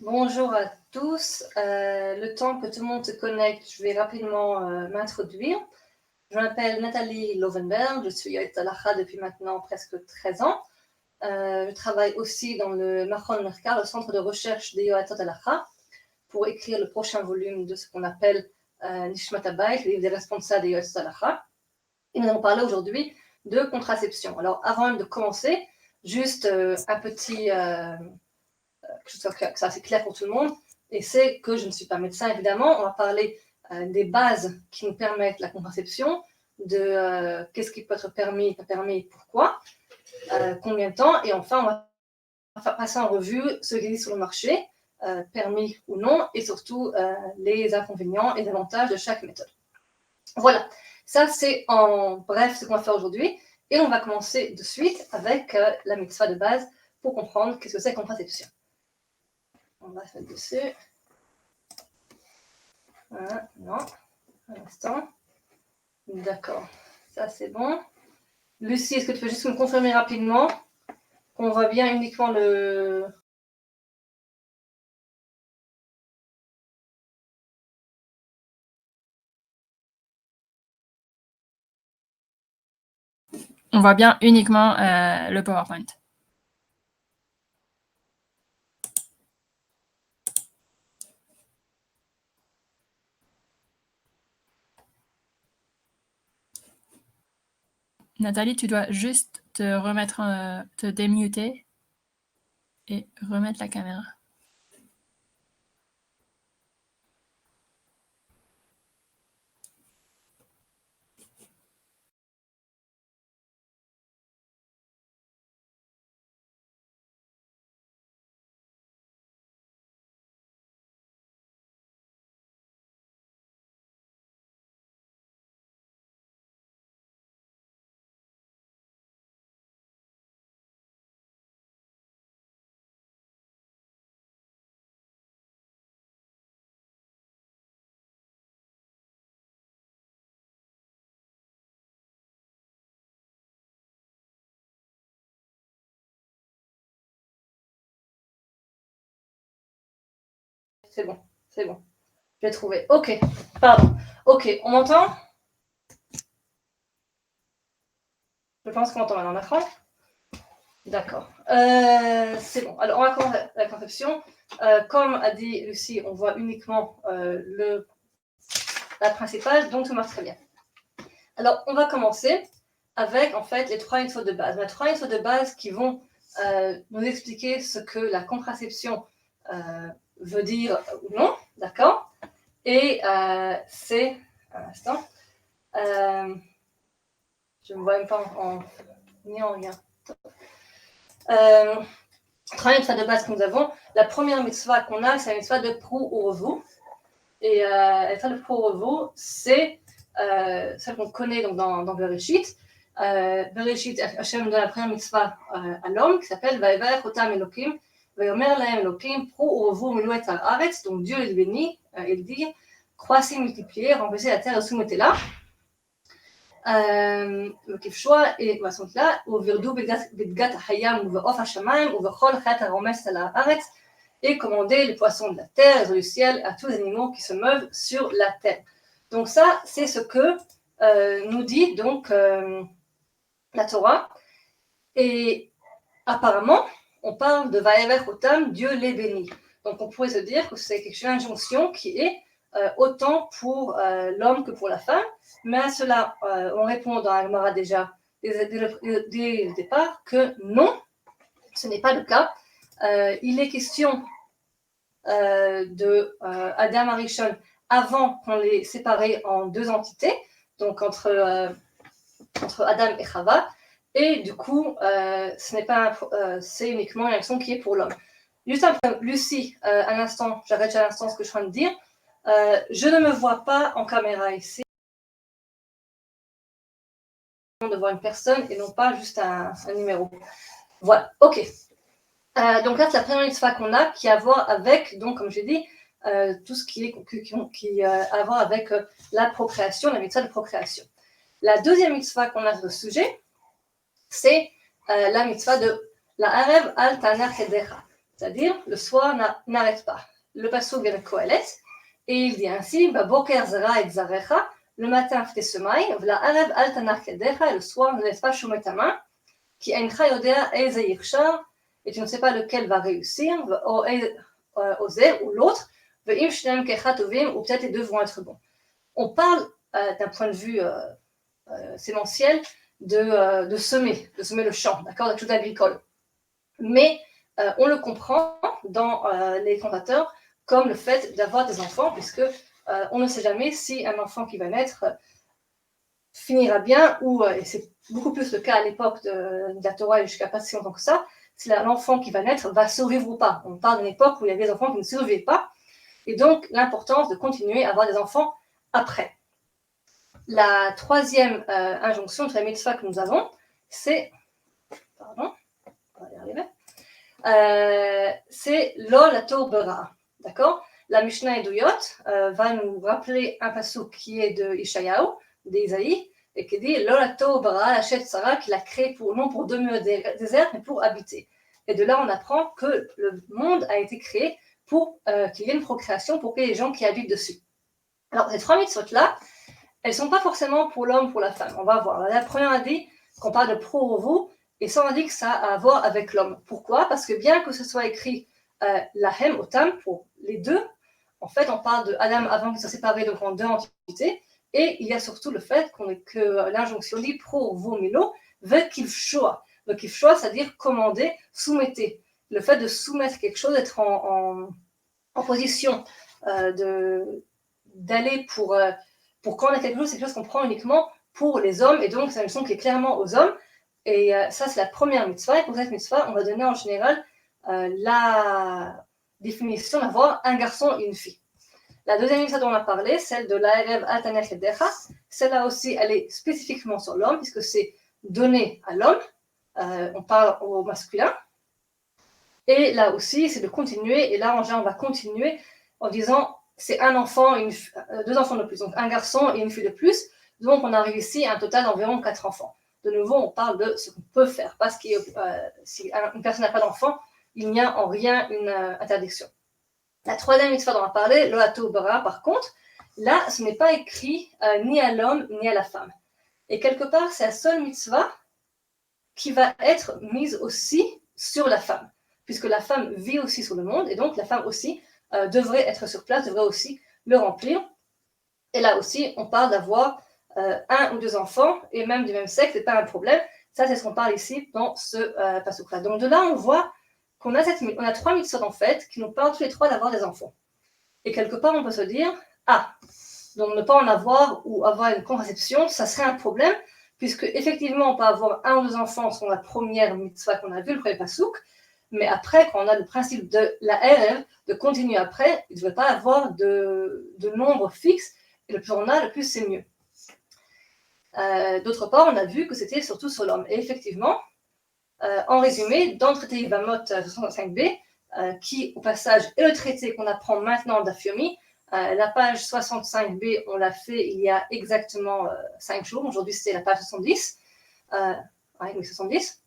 Bonjour à tous. Le temps que tout le monde se connecte, je vais rapidement m'introduire. Je m'appelle Nathalie Lovenberg, je suis Yoetz Halacha depuis maintenant presque 13 ans. Je travaille aussi dans le Machon Merkar, le centre de recherche des Yoetzot Halacha, pour écrire le prochain volume de ce qu'on appelle Nishmat Habayit, le livre des responsables des Yoetzot Halacha. Et nous allons parler aujourd'hui de contraception. Alors avant même de commencer, juste un petit... que ça c'est clair pour tout le monde, et c'est que je ne suis pas médecin évidemment. On va parler des bases qui nous permettent la contraception, de qu'est-ce qui peut être permis, pas permis, pourquoi, combien de temps, et enfin on va passer en revue ce qui est sur le marché, permis ou non, et surtout les inconvénients et les avantages de chaque méthode. Voilà, ça c'est en bref ce qu'on va faire aujourd'hui, et on va commencer de suite avec la mitzvah de base pour comprendre qu'est-ce que c'est contraception. On va se mettre dessus. Voilà, non, un instant. D'accord, ça c'est bon. Lucie, est-ce que tu peux juste me confirmer rapidement qu'on voit bien uniquement le... On voit bien uniquement le PowerPoint. Nathalie, tu dois juste te remettre, te démuter et remettre la caméra. C'est bon, c'est bon. Je l'ai trouvé. Ok, pardon. Ok, on m'entend? Je pense qu'on m'entend maintenant, Nathan. D'accord. C'est bon. Alors, on va commencer la conception. Comme a dit Lucie, on voit uniquement la principale, donc tout marche très bien. Alors, on va commencer avec, en fait, les trois infos de base. Les trois infos de base qui vont nous expliquer ce que la contraception veut dire ou non, d'accord? Et c'est... Un instant. Je ne me vois même pas ni en rien. Trois mitzvahs de base que nous avons. La première mitzvah qu'on a, c'est la mitzvah de Prou Urevu. Et la mitzvah de Prou Urevu, c'est celle qu'on connaît donc, dans Bereshit. Bereshit, Hachem donne la première mitzvah à l'homme qui s'appelle Vayevarech otam Elokim, Vayomer lahem Elokim, Prou Urevu milu et haaretz. Donc Dieu les bénit, il dit croissez, multipliez, remplissez la terre et soumettez-la. וכבשוה ועשותלה, וברדו בדגת החיים ובעוף השמיים ובכל חטא הרומס על הארץ, et commander les poissons de la terre, les du ciel, à tous les animaux qui se meuvent sur la terre. Donc ça, c'est ce que nous dit donc la Torah. Et apparemment, on parle de Vayevarech otam, Dieu les bénit. Donc on pourrait se dire que c'est quelque chose, une injonction qui est autant pour l'homme que pour la femme. Mais à cela, on répond dans la Gemara déjà dès le départ que non, ce n'est pas le cas. Il est question de Adam Arishon avant qu'on les sépare en deux entités, donc entre Adam et Chava, et du coup, ce n'est pas, c'est uniquement une action qui est pour l'homme. Juste après, Lucie, un instant, j'arrête à l'instant ce que je suis en train de dire. Je ne me vois pas en caméra ici. De voir une personne et non pas juste un numéro. Voilà, ok. Donc là, c'est la première mitzvah qu'on a qui a à voir avec, donc comme j'ai dit, tout ce qui a à voir avec la procréation, la mitzvah de procréation. La deuxième mitzvah qu'on a sur le sujet, c'est la mitzvah de la Arev al Taner Kedecha. c'est-à-dire le soir n'arrête pas. Le pasuk vient de Kohelet, et il dit ainsi, Boker zera et zarecha, le matin fais tes semailles, v'la arev al tanach kedecha, et le soir ne laisse pas chômer ta main, qui encha yodea eze yichshar, et tu ne sais pas lequel va réussir, oser ou l'autre, ve'im shneim kecha tovim, ou peut-être les deux vont être bons. On parle d'un point de vue sémentiel de semer le champ, d'accord, de tout agricole. Mais on le comprend dans les commentateurs comme le fait d'avoir des enfants, puisque on ne sait jamais si un enfant qui va naître finira bien, ou, et c'est beaucoup plus le cas à l'époque de la Torah jusqu'à pas si longtemps que ça, si l'enfant qui va naître va survivre ou pas. On parle d'une époque où il y avait des enfants qui ne survivaient pas, et donc l'importance de continuer à avoir des enfants après. La troisième injonction de la mitzvah que nous avons, c'est... Pardon, on va y arriver. C'est lo lato bera, d'accord? La Mishnah Eduyot va nous rappeler un pasuk qui est de Ishayahu, d'Isaïe, et qui dit lo lato bera, la chèvre Sarah, qu'il a créé non pour demeurer désert, mais pour habiter. Et de là, on apprend que le monde a été créé pour qu'il y ait une procréation, pour qu'il y ait des gens qui habitent dessus. Alors, ces trois mitzvot-là, elles ne sont pas forcément pour l'homme, pour la femme. On va voir. La première a dit qu'on parle de pro-ovo, et ça on dit que ça a à voir avec l'homme. Pourquoi? Parce que bien que ce soit écrit lahem, otam, pour les deux, en fait on parle de Adam avant qu'ils soient séparés, donc en deux entités, et il y a surtout le fait que l'injonction dit pro-ovo milo, veut qu'il choix. Donc il choix, c'est-à-dire commander, soumettez. Le fait de soumettre quelque chose, d'être en position d'aller pour quand on a quelque chose, c'est quelque chose qu'on prend uniquement pour les hommes, et donc c'est une leçon qui est clairement aux hommes. Et ça, c'est la première mitzvah. Et pour cette mitzvah, on va donner en général la définition d'avoir un garçon et une fille. La deuxième mitzvah dont on a parlé, celle de l'Aerev Atanech Edecha, celle-là aussi, elle est spécifiquement sur l'homme, puisque c'est donné à l'homme. On parle au masculin. Et là aussi, c'est de continuer. Et là, en général, on va continuer en disant c'est un enfant, deux enfants de plus, donc un garçon et une fille de plus. Donc, on a réussi à un total d'environ 4 enfants. De nouveau, on parle de ce qu'on peut faire, parce que si une personne n'a pas d'enfant, il n'y a en rien une interdiction. La troisième mitzvah dont on va parler, le hato bara, par contre, là, ce n'est pas écrit ni à l'homme ni à la femme. Et quelque part, c'est la seule mitzvah qui va être mise aussi sur la femme, puisque la femme vit aussi sur le monde, et donc la femme aussi devrait être sur place, devrait aussi le remplir. Et là aussi, on parle d'avoir un ou deux enfants, et même du même sexe, c'est pas un problème. Ça, c'est ce qu'on parle ici dans ce pasuk-là. Donc de là, on voit qu'on a, on a 3 mitzvot en fait, qui nous parlent tous les trois d'avoir des enfants. Et quelque part, on peut se dire, donc ne pas en avoir ou avoir une contraception, ça serait un problème, puisque effectivement, on peut avoir un ou deux enfants sur la première mitzvah qu'on a vu, le premier pasuk, mais après, quand on a le principe de la RF, de continuer après, il ne devrait pas avoir de nombre fixe, et le plus on a, le plus c'est mieux. D'autre part, on a vu que c'était surtout sur l'homme. Et effectivement, en résumé, dans le traité Yevamot 65b, qui au passage est le traité qu'on apprend maintenant d'Afyomi, la page 65b, on l'a fait il y a exactement 5 jours. Aujourd'hui, c'était la page 70. Oui, 70.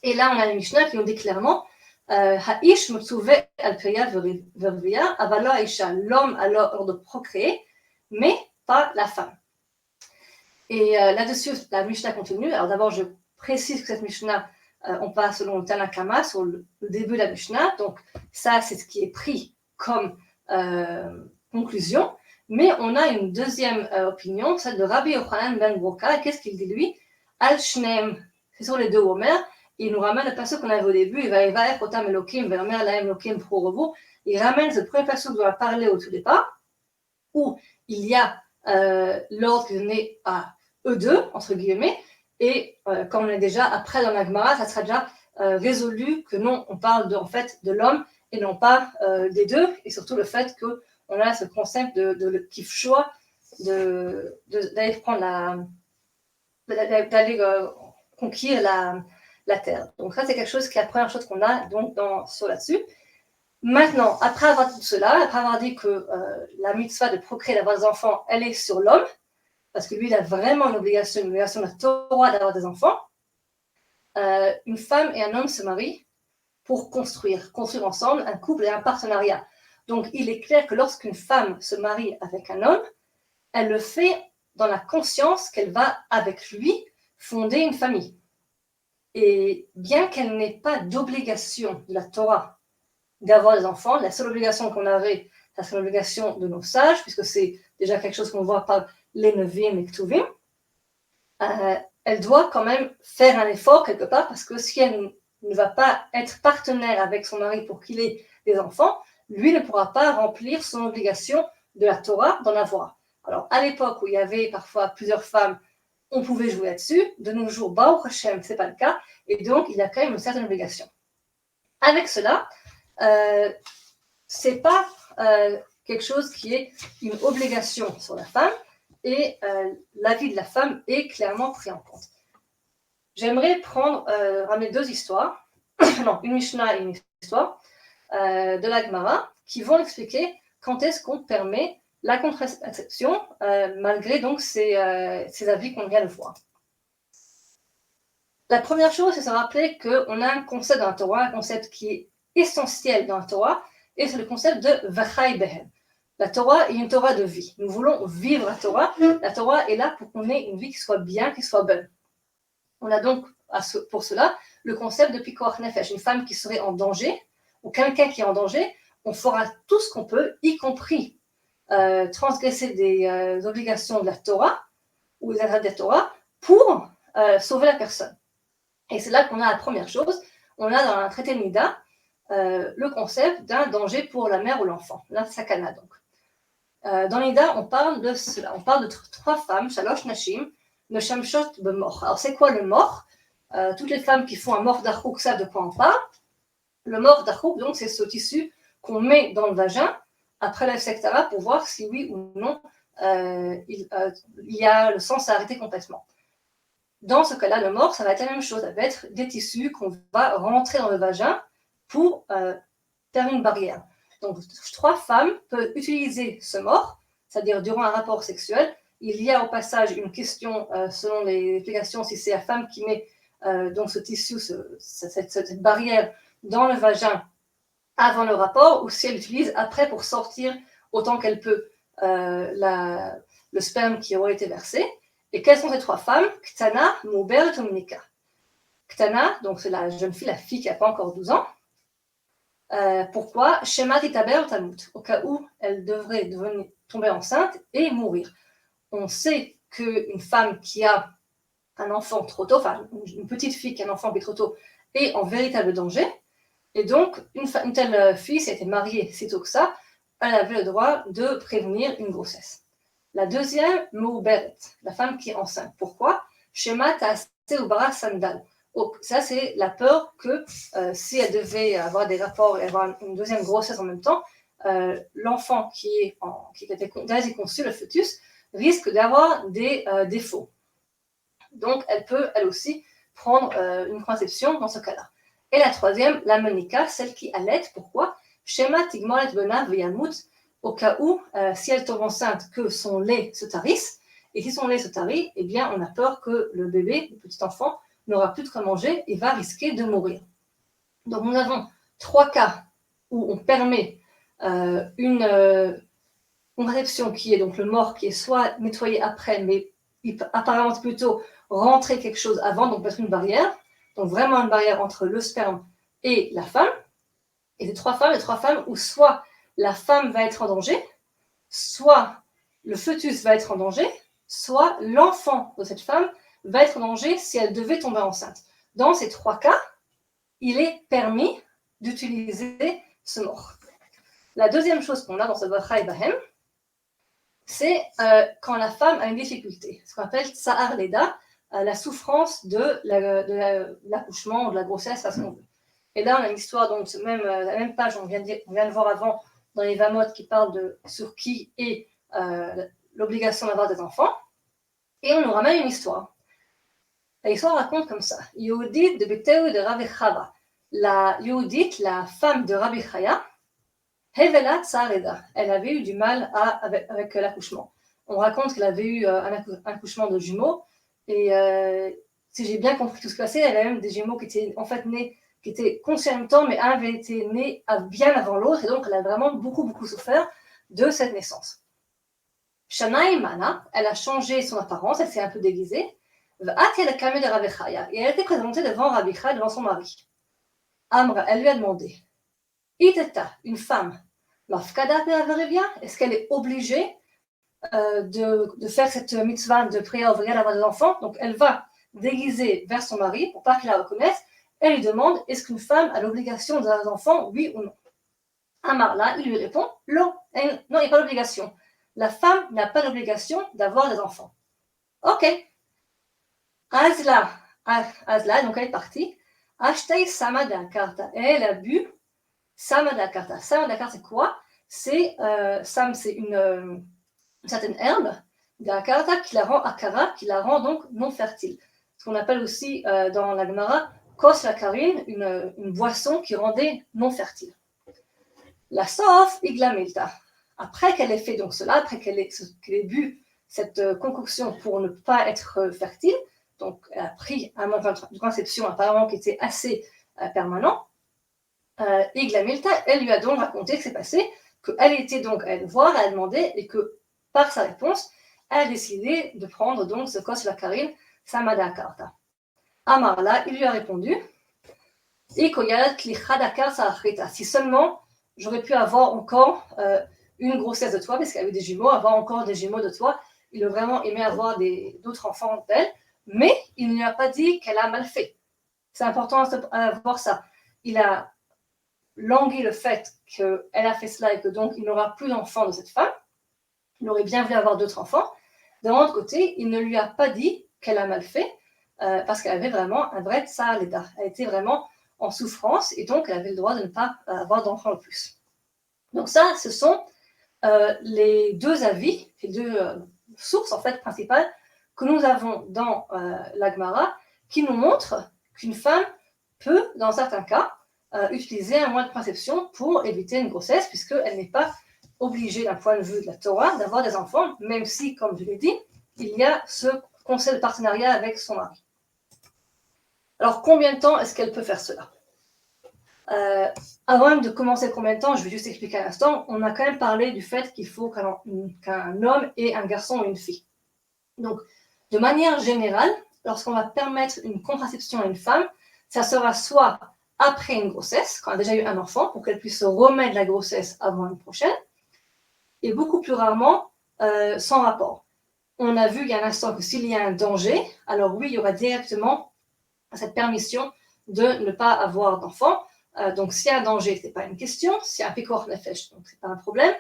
Et là, on a les Mishnah qui ont dit clairement Ha'ish mutsuve al kriya vervia, avalo Aisha, l'homme a l'ordre de procréer, mais pas la femme. Et là-dessus, la Mishnah continue. Alors d'abord, je précise que cette Mishnah, on part selon le Tanakama, sur le début de la Mishnah. Donc ça, c'est ce qui est pris comme conclusion. Mais on a une deuxième opinion, celle de Rabbi Yochanan ben Broka. Qu'est-ce qu'il dit lui? Al Shneem, c'est sur les deux Omer. Il nous ramène le passage qu'on avait au début. Il va être Otam Elokim, Ve'omer Lahem Elokim Pro-Revu. Il ramène ce premier passage dont on a parlé au tout départ, où il y a l'ordre qui est donné à eux deux, entre guillemets, et comme on est déjà après dans la Gemara, ça sera déjà résolu que non, on parle en fait de l'homme et non pas des deux, et surtout le fait qu'on a ce concept de kiff choix, d'aller prendre d'aller conquérir la terre. Donc ça, c'est quelque chose qui est la première chose qu'on a donc sur là-dessus. Maintenant, après avoir dit tout cela, après avoir dit que la mitzvah de procréer, d'avoir des enfants, elle est sur l'homme, parce que lui, il a vraiment une obligation de la Torah d'avoir des enfants, une femme et un homme se marient pour construire ensemble un couple et un partenariat. Donc, il est clair que lorsqu'une femme se marie avec un homme, elle le fait dans la conscience qu'elle va, avec lui, fonder une famille. Et bien qu'elle n'ait pas d'obligation de la Torah d'avoir des enfants, la seule obligation qu'on avait, c'est l'obligation de nos sages, puisque c'est déjà quelque chose qu'on voit par les Nevim et Ktuvim, elle doit quand même faire un effort quelque part, parce que si elle ne va pas être partenaire avec son mari pour qu'il ait des enfants, lui ne pourra pas remplir son obligation de la Torah d'en avoir. Alors, à l'époque où il y avait parfois plusieurs femmes, on pouvait jouer là-dessus. De nos jours, Baruch Hashem, ce n'est pas le cas. Et donc, il y a quand même une certaine obligation. Avec cela, ce n'est pas quelque chose qui est une obligation sur la femme. Et l'avis de la femme est clairement pris en compte. J'aimerais ramener deux histoires, non, une Mishnah et une histoire de la Gemara qui vont expliquer quand est-ce qu'on permet la contraception malgré donc ces avis qu'on vient de voir. La première chose, c'est de se rappeler qu'on a un concept dans la Torah, un concept qui est essentiel dans la Torah, et c'est le concept de Vachai Behem. La Torah est une Torah de vie. Nous voulons vivre la Torah. La Torah est là pour qu'on ait une vie qui soit bien, qui soit bonne. On a donc, pour cela, le concept de Pikuach Nefesh. Une femme qui serait en danger, ou quelqu'un qui est en danger, on fera tout ce qu'on peut, y compris transgresser des obligations de la Torah, ou des interdits de la Torah, pour sauver la personne. Et c'est là qu'on a la première chose. On a dans un traité de Nida le concept d'un danger pour la mère ou l'enfant, la sakana donc. Dans Nida, on parle de cela. On parle de trois femmes, shalosh nashim, le shamshot bemor. Alors c'est quoi le mor? Toutes les femmes qui font un mor d'achouk savent de quoi on parle. Le mor d'achouk, donc, c'est ce tissu qu'on met dans le vagin après la sectara pour voir si oui ou non le sang s'est arrêté complètement. Dans ce cas-là, le mort, ça va être la même chose. Ça va être des tissus qu'on va rentrer dans le vagin pour faire une barrière. Donc, trois femmes peuvent utiliser ce mort, c'est-à-dire durant un rapport sexuel. Il y a au passage une question, selon les explications, si c'est la femme qui met donc ce tissu, cette barrière dans le vagin avant le rapport, ou si elle l'utilise après pour sortir autant qu'elle peut le sperme qui aurait été versé. Et quelles sont ces trois femmes? Ktana, Mouber et Tominika. Ktana, donc c'est la jeune fille, la fille qui n'a pas encore 12 ans. Pourquoi? Shema titaber tamut, au cas où elle devrait tomber enceinte et mourir. On sait qu'une femme qui a un enfant trop tôt, enfin une petite fille qui a un enfant qui est trop tôt, est en véritable danger. Et donc, une telle fille, si elle était mariée si tôt que ça, elle avait le droit de prévenir une grossesse. La deuxième, Mouberet, la femme qui est enceinte. Pourquoi? Shema ta'aseh ubara sandal. Ça, c'est la peur que si elle devait avoir des rapports et avoir une deuxième grossesse en même temps, l'enfant qui était déjà conçu, le fœtus, risque d'avoir des défauts. Donc, elle peut, elle aussi, prendre une conception dans ce cas-là. Et la troisième, la monika, celle qui allait. Pourquoi? Shema tigmolet bena veyamut, au cas où, si elle tombe enceinte, que son lait se tarisse. Et si son lait se tarit, eh bien, on a peur que le bébé, le petit enfant, n'aura plus de quoi manger et va risquer de mourir. Donc, nous avons trois cas où on permet une conception qui est donc le mort, qui est soit nettoyé après, mais apparemment plutôt rentrer quelque chose avant, donc peut-être une barrière. Donc, vraiment une barrière entre le sperme et la femme. Et les trois femmes où soit la femme va être en danger, soit le fœtus va être en danger, soit l'enfant de cette femme va être en danger si elle devait tomber enceinte. Dans ces trois cas, il est permis d'utiliser ce mort. La deuxième chose qu'on a dans ce Vachai Bahem, c'est quand la femme a une difficulté, ce qu'on appelle Tsa'ar Leda, la souffrance de l'accouchement ou de la grossesse, à ce qu'on veut. Et là, on a une histoire, donc la même page, on vient de voir avant, dans les Vamot, qui parle sur qui est l'obligation d'avoir des enfants. Et on nous ramène une histoire. L'histoire raconte comme ça. Yehudit de Beteu de Rabbi Chava. La Yehudit, la femme de Rabbi Chaya, Hevelat Sareda. Elle avait eu du mal avec l'accouchement. On raconte qu'elle avait eu un accouchement de jumeaux. Et si j'ai bien compris tout ce qui passait, elle avait même des jumeaux qui étaient en fait nés qui était conçue en même temps, mais un avait été né bien avant l'autre, et donc elle a vraiment beaucoup souffert de cette naissance. Shana Imana, elle a changé son apparence, elle s'est un peu déguisée, et elle a été présentée devant Rabbi Chaya, devant son mari. Amra, elle lui a demandé, Iteta, une femme, Mafkada Pe'averevia, est-ce qu'elle est obligée de faire cette mitzvah de prier à Ovria d'avoir des enfants? Donc elle va déguiser vers son mari pour pas qu'il la reconnaisse. Elle lui demande, est-ce qu'une femme a l'obligation d'avoir des enfants, oui ou non? Amar là, il lui répond, non, il n'y a pas d'obligation. La femme n'a pas l'obligation d'avoir des enfants. Ok. Azla, donc elle est partie. Ashtei Samada Karta. Elle a bu Samada Karta. Samada Karta, c'est quoi? C'est une certaine herbe d'Akarta qui la rend akara, qui la rend donc non fertile. Ce qu'on appelle aussi dans la Gemara kos lakarin, une boisson qui rendait non fertile. La sof iglamilta. Après qu'elle ait fait donc cela, après qu'elle ait bu cette concoction pour ne pas être fertile, donc elle a pris un moment de conception apparemment qui était assez permanent, iglamilta, elle lui a donc raconté ce qui s'est passé, qu'elle était donc à le voir, elle a demandé, et que par sa réponse, elle a décidé de prendre donc ce kos lakarin samada karta. Amarla, il lui a répondu, si seulement j'aurais pu avoir encore une grossesse de toi, parce qu'elle avait des jumeaux, avoir encore des jumeaux de toi, il a vraiment aimé avoir d'autres enfants d'elle, mais il ne lui a pas dit qu'elle a mal fait. C'est important à voir ça. Il a langui le fait qu'elle a fait cela et que donc il n'aura plus d'enfants de cette femme. Il aurait bien voulu avoir d'autres enfants. D'un autre côté, il ne lui a pas dit qu'elle a mal fait, parce qu'elle avait vraiment un vrai tsar leda. Elle était vraiment en souffrance, et donc elle avait le droit de ne pas avoir d'enfants de plus. Donc ça, ce sont les deux avis, les deux sources en fait principales que nous avons dans la Gemara, qui nous montrent qu'une femme peut, dans certains cas, utiliser un moyen de conception pour éviter une grossesse, puisqu'elle n'est pas obligée d'un point de vue de la Torah d'avoir des enfants, même si, comme je l'ai dit, il y a ce conseil de partenariat avec son mari. Alors, combien de temps est-ce qu'elle peut faire cela? Avant même de commencer combien de temps, je vais juste expliquer un instant, on a quand même parlé du fait qu'il faut qu'un homme ait un garçon ou une fille. Donc, de manière générale, lorsqu'on va permettre une contraception à une femme, ça sera soit après une grossesse, quand elle a déjà eu un enfant, pour qu'elle puisse se remettre la grossesse avant une prochaine, et beaucoup plus rarement sans rapport. On a vu il y a un instant que s'il y a un danger, alors oui, il y aura directement cette permission de ne pas avoir d'enfant. Donc s'il y a un danger, ce n'est pas une question. S'il y a un picor nefesh, donc ce n'est pas un problème.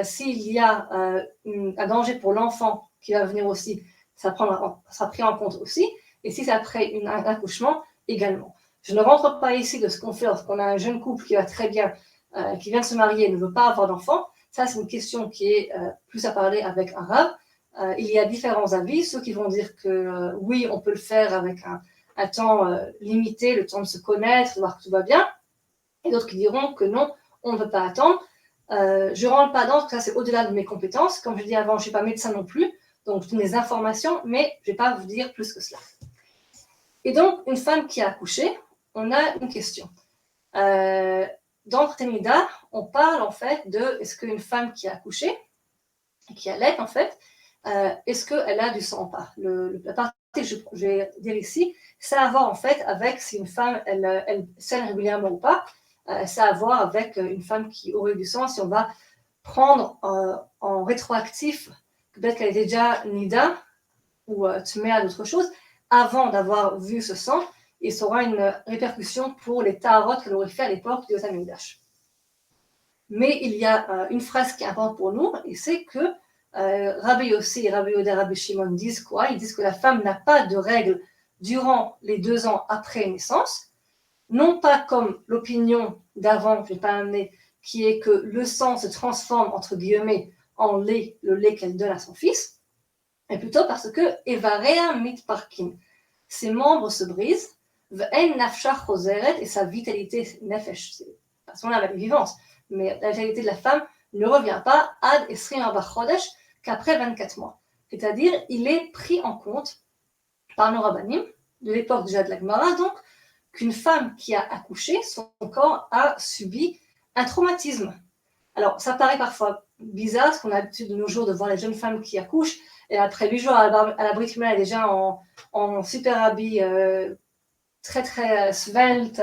S'il y a un danger pour l'enfant qui va venir aussi, ça sera pris en compte aussi. Et si c'est après un accouchement, également. Je ne rentre pas ici de ce qu'on fait lorsqu'on a un jeune couple qui va très bien, qui vient de se marier et ne veut pas avoir d'enfant. Ça, c'est une question qui est plus à parler avec un rab. Il y a différents avis. Ceux qui vont dire que oui, on peut le faire avec un temps limité, le temps de se connaître, de voir que tout va bien. Et d'autres qui diront que non, on ne peut pas attendre. Je ne rentre pas dans, parce que ça c'est au-delà de mes compétences. Comme je l'ai dit avant, je ne suis pas médecin non plus, donc je donne des informations, mais je ne vais pas vous dire plus que cela. Et donc, une femme qui a accouché, on a une question. Dans Temida, on parle en fait de est-ce qu'une femme qui a accouché, qui allait en fait, est-ce qu'elle a du sang ou pas? La partie que je vais dire ici, ça a à voir en fait avec si une femme elle saigne régulièrement ou pas. Ça a à voir avec une femme qui aurait du sang, si on va prendre en rétroactif, peut-être qu'elle était déjà nida ou tmea d'autre chose, avant d'avoir vu ce sang, et ça aura une répercussion pour les taharot qu'elle aurait fait à l'époque du Beth Amikdash. Mais il y a une phrase qui est importante pour nous, et c'est que Rabbi Yossi et Rabbi Yehuda, Rabbi Shimon disent quoi? Ils disent que la femme n'a pas de règles durant les 2 ans après naissance, non pas comme l'opinion d'avant, je ne vais pas amener, qui est que le sang se transforme, entre guillemets, en lait, le lait qu'elle donne à son fils, mais plutôt parce que Evarea mitparkin, ses membres se brisent, Ve'en nafsha choseret, et sa vitalité nefesh, c'est pas son âme, elle est vivante, mais la vitalité de la femme ne revient pas ad esrim arba chodesh, qu'après 24 mois. C'est-à-dire, il est pris en compte par nos rabbanim, de l'époque déjà de la Gemara, donc, qu'une femme qui a accouché, son corps a subi un traumatisme. Alors, ça paraît parfois bizarre, parce qu'on a l'habitude de nos jours de voir les jeunes femmes qui accouchent, et après 8 jours à la Brit Mila, elle est déjà en super habit, très très svelte,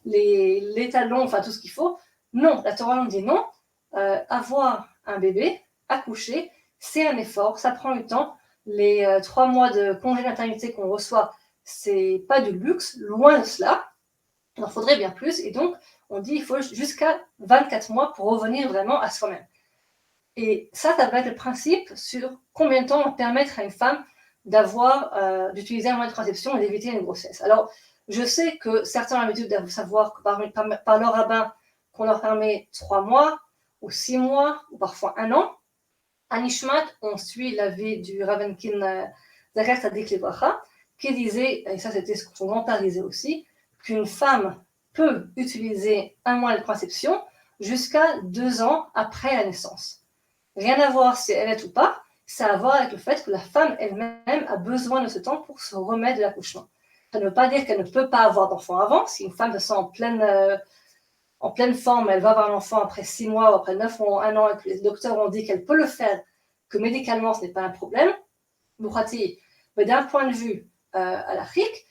les talons, enfin tout ce qu'il faut. Non, la Torah nous dit non. Avoir un bébé, accoucher, c'est un effort, ça prend du temps. Les 3 mois de congé maternité qu'on reçoit, c'est pas du luxe, loin de cela. Il en faudrait bien plus, et donc on dit qu'il faut jusqu'à 24 mois pour revenir vraiment à soi-même. Et ça va être le principe sur combien de temps on va permettre à une femme d'utiliser un moyen de contraception et d'éviter une grossesse. Alors, je sais que certains ont l'habitude de savoir que par leur rabbin qu'on leur permet 3 mois, ou 6 mois, ou parfois 1 an. À Nishmat, on suit l'avis du Ravenkin Zecher Tzadik Livracha, qui disait, et ça c'était ce que son grand-père disait aussi, qu'une femme peut utiliser un mois de contraception jusqu'à 2 ans après la naissance. Rien à voir si elle est ou pas, ça a à voir avec le fait que la femme elle-même a besoin de ce temps pour se remettre de l'accouchement. Ça ne veut pas dire qu'elle ne peut pas avoir d'enfant avant. Si une femme se sent en pleine forme, elle va avoir l'enfant après 6 mois ou après 9 mois, 1 an, et que les docteurs ont dit qu'elle peut le faire, que médicalement ce n'est pas un problème. Mais d'un point de vue halachique,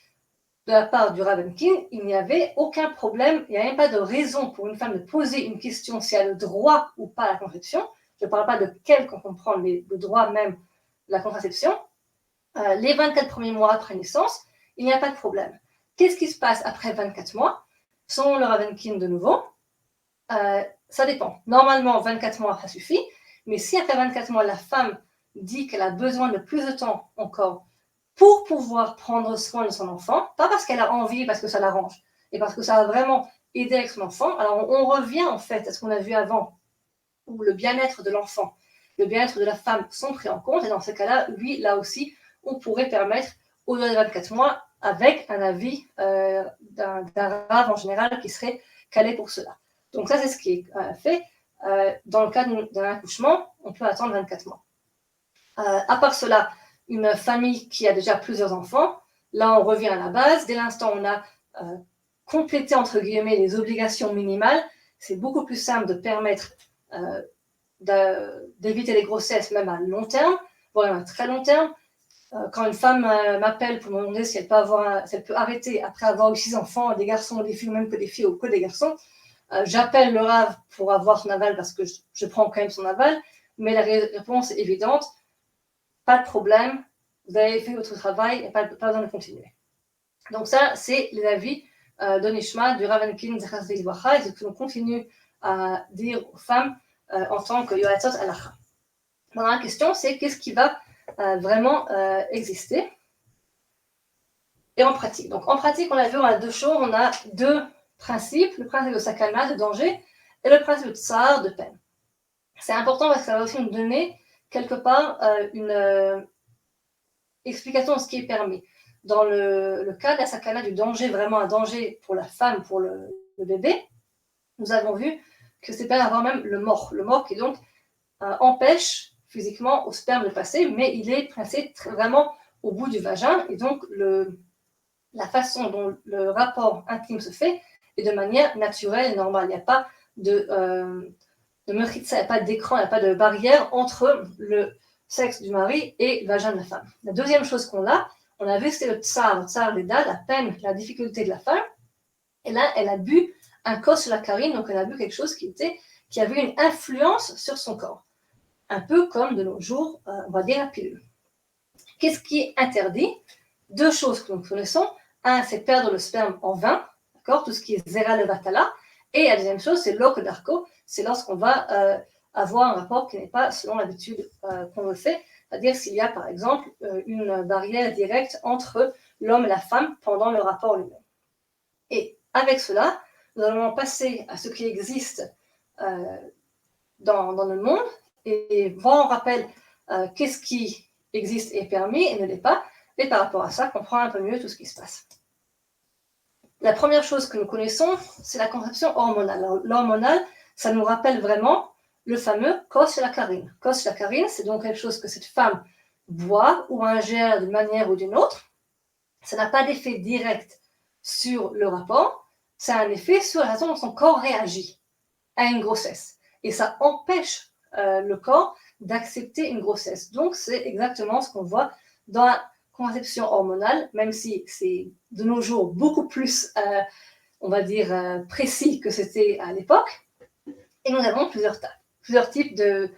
de la part du Ravenkin, il n'y avait aucun problème, il n'y a même pas de raison pour une femme de poser une question si elle a le droit ou pas à la contraception. Je ne parle pas de quel qu'on comprend le droit même de la contraception. Les 24 premiers mois après naissance, il n'y a pas de problème. Qu'est-ce qui se passe après 24 mois? Selon le Ravenkin de nouveau, ça dépend. Normalement, 24 mois, ça suffit. Mais si après 24 mois, la femme dit qu'elle a besoin de plus de temps encore pour pouvoir prendre soin de son enfant, pas parce qu'elle a envie, parce que ça l'arrange, et parce que ça va vraiment aider avec son enfant, alors on revient en fait à ce qu'on a vu avant, où le bien-être de l'enfant, le bien-être de la femme sont pris en compte, et dans ce cas-là, lui, là aussi, on pourrait permettre au-delà de 24 mois avec un avis d'un rave en général qui serait calé pour cela. Donc ça, c'est ce qui est fait. Dans le cas d'un accouchement, on peut attendre 24 mois. À part cela, une famille qui a déjà plusieurs enfants, là on revient à la base. Dès l'instant où on a complété entre guillemets les obligations minimales, c'est beaucoup plus simple de permettre d'éviter les grossesses même à long terme, voire à très long terme. Quand une femme m'appelle pour me demander si elle peut arrêter après avoir eu 6 enfants, des garçons ou des filles, ou même que des filles ou que des garçons, j'appelle le Rav pour avoir son aval parce que je prends quand même son aval, mais la réponse est évidente. Pas de problème, vous avez fait votre travail et pas besoin de continuer. Donc ça, c'est les avis de Nishma, du Ravenkin, Zecher Tzadik Livracha, et c'est ce que l'on continue à dire aux femmes en tant que Yoatzot Halacha. Maintenant, la question, c'est qu'est-ce qui va vraiment exister et en pratique. Donc en pratique, on a vu, on a 2 choses, on a 2 principes, le principe de sakana, de danger, et le principe de tsar, de peine. C'est important parce que ça va aussi nous donner quelque part une explication de ce qui est permis. Dans le cas de la sakana, du danger, vraiment un danger pour la femme, pour le bébé, nous avons vu que c'est pas avoir même le mort qui donc empêche physiquement au sperme de passer, mais il est placé vraiment au bout du vagin, et donc la façon dont le rapport intime se fait est de manière naturelle et normale. Il n'y a pas de mechitza, il n'y a pas d'écran, il n'y a pas de barrière entre le sexe du mari et le vagin de la femme. La deuxième chose qu'on a, on a vu que c'était le tsar l'eda, la peine, la difficulté de la femme, et là, elle a bu un kos sur la karine, donc elle a bu quelque chose qui avait une influence sur son corps. Un peu comme de nos jours, on va dire la pilule. Qu'est-ce qui est interdit? 2 choses que nous connaissons. Un, c'est perdre le sperme en vain, d'accord, tout ce qui est zera levatala. Et la deuxième chose, c'est l'ok d'arco, c'est lorsqu'on va avoir un rapport qui n'est pas selon l'habitude qu'on le fait, c'est-à-dire s'il y a par exemple une barrière directe entre l'homme et la femme pendant le rapport lui-même. Et avec cela, nous allons passer à ce qui existe dans le monde et voir en rappel qu'est-ce qui existe et est permis et ne l'est pas, et par rapport à ça, comprendre un peu mieux tout ce qui se passe. La première chose que nous connaissons, c'est la contraception hormonale. L'hormonale, ça nous rappelle vraiment le fameux kos la karine. Kos la karine, c'est donc quelque chose que cette femme boit ou ingère d'une manière ou d'une autre. Ça n'a pas d'effet direct sur le rapport, ça a un effet sur la façon dont son corps réagit à une grossesse. Et ça empêche le corps d'accepter une grossesse. Donc, c'est exactement ce qu'on voit dans la contraception hormonale, même si c'est de nos jours beaucoup plus, on va dire, précis que c'était à l'époque. Et nous avons plusieurs types de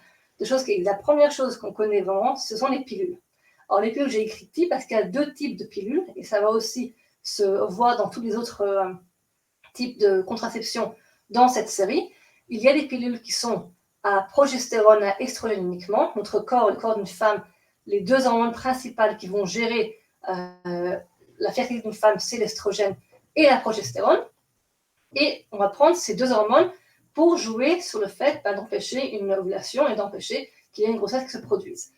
choses. La première chose qu'on connaît vraiment, ce sont les pilules. Alors, les pilules, j'ai écrit type parce qu'il y a 2 types de pilules, et ça va aussi se voir dans tous les autres types de contraception dans cette série. Il y a des pilules qui sont à progestérone, à estrogène uniquement. Notre corps, le corps d'une femme, les 2 hormones principales qui vont gérer la fertilité d'une femme, c'est l'estrogène et la progestérone. Et on va prendre ces 2 hormones pour jouer sur le fait d'empêcher une ovulation et d'empêcher qu'il y ait une grossesse qui se produise.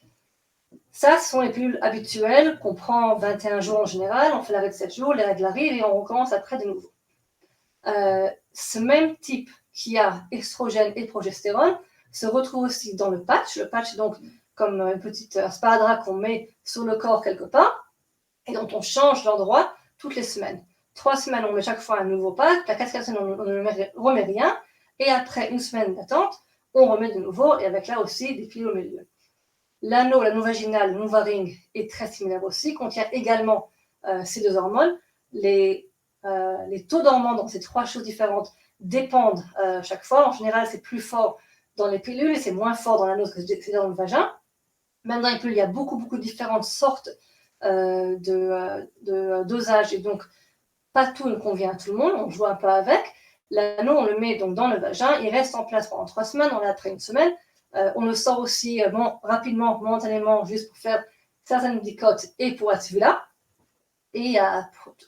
Ça, ce sont les pilules habituelles qu'on prend 21 jours en général. On fait l'arrêt de 7 jours, les règles arrivent et on recommence après de nouveau. Ce même type qui a estrogène et progestérone se retrouve aussi dans le patch. Le patch, donc, comme une petite sparadrap qu'on met sur le corps quelque part et dont on change l'endroit toutes les semaines. 3 semaines, on met chaque fois un nouveau patch. La 4e semaine, on ne remet rien. Et après une semaine d'attente, on remet de nouveau, et avec là aussi des pilules au milieu. L'anneau vaginal, le NuvaRing, est très similaire aussi, contient également ces 2 hormones. Les taux d'hormones dans ces 3 choses différentes dépendent chaque fois. En général, c'est plus fort dans les pilules et c'est moins fort dans l'anneau que c'est dans le vagin. Même dans les pilules, il y a beaucoup de différentes sortes de dosage, et donc pas tout ne convient à tout le monde, on joue un peu avec. L'anneau, on le met donc dans le vagin, il reste en place pendant 3 semaines, on l'a après une semaine. On le sort aussi rapidement, momentanément, juste pour faire certaines dicotes et pour être là. Et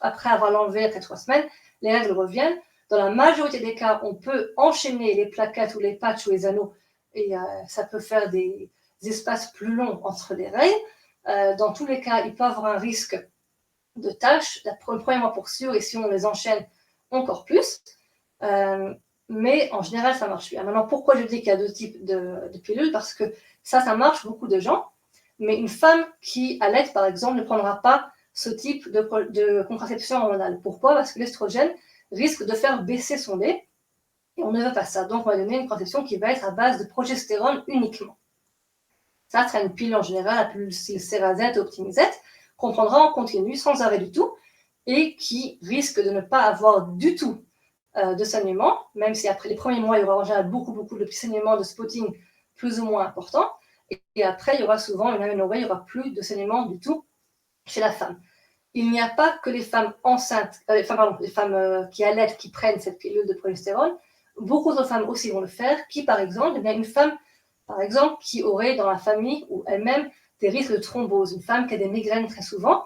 après avoir l'enlevé après 3 semaines, les règles reviennent. Dans la majorité des cas, on peut enchaîner les plaquettes ou les patchs ou les anneaux, et ça peut faire des espaces plus longs entre les règles. Dans tous les cas, il peut y avoir un risque de taches, le premier mois pour sûr, et si on les enchaîne, encore plus. Mais en général, ça marche bien. Maintenant, pourquoi je dis qu'il y a 2 types de pilules? Parce que ça marche beaucoup de gens. Mais une femme qui allaite, par exemple, ne prendra pas ce type de contraception hormonale. Pourquoi? Parce que l'estrogène risque de faire baisser son lait. Et on ne veut pas ça. Donc, on va donner une contraception qui va être à base de progestérone uniquement. Ça sera une pilule en général, la pilule style Cerazette ou Optimizette, qu'on prendra en continu, sans arrêt du tout, et qui risque de ne pas avoir du tout de saignement, même si après les premiers mois, il y aura en général beaucoup de petits saignements de spotting plus ou moins importants. Et après, il y aura souvent une aménorrhée, il n'y aura plus de saignement du tout chez la femme. Il n'y a pas que les femmes enceintes, les femmes qui allaitent, qui prennent cette pilule de progestérone. Beaucoup d'autres femmes aussi vont le faire, qui par exemple, une femme par exemple qui aurait dans la famille ou elle-même des risques de thrombose, une femme qui a des migraines très souvent,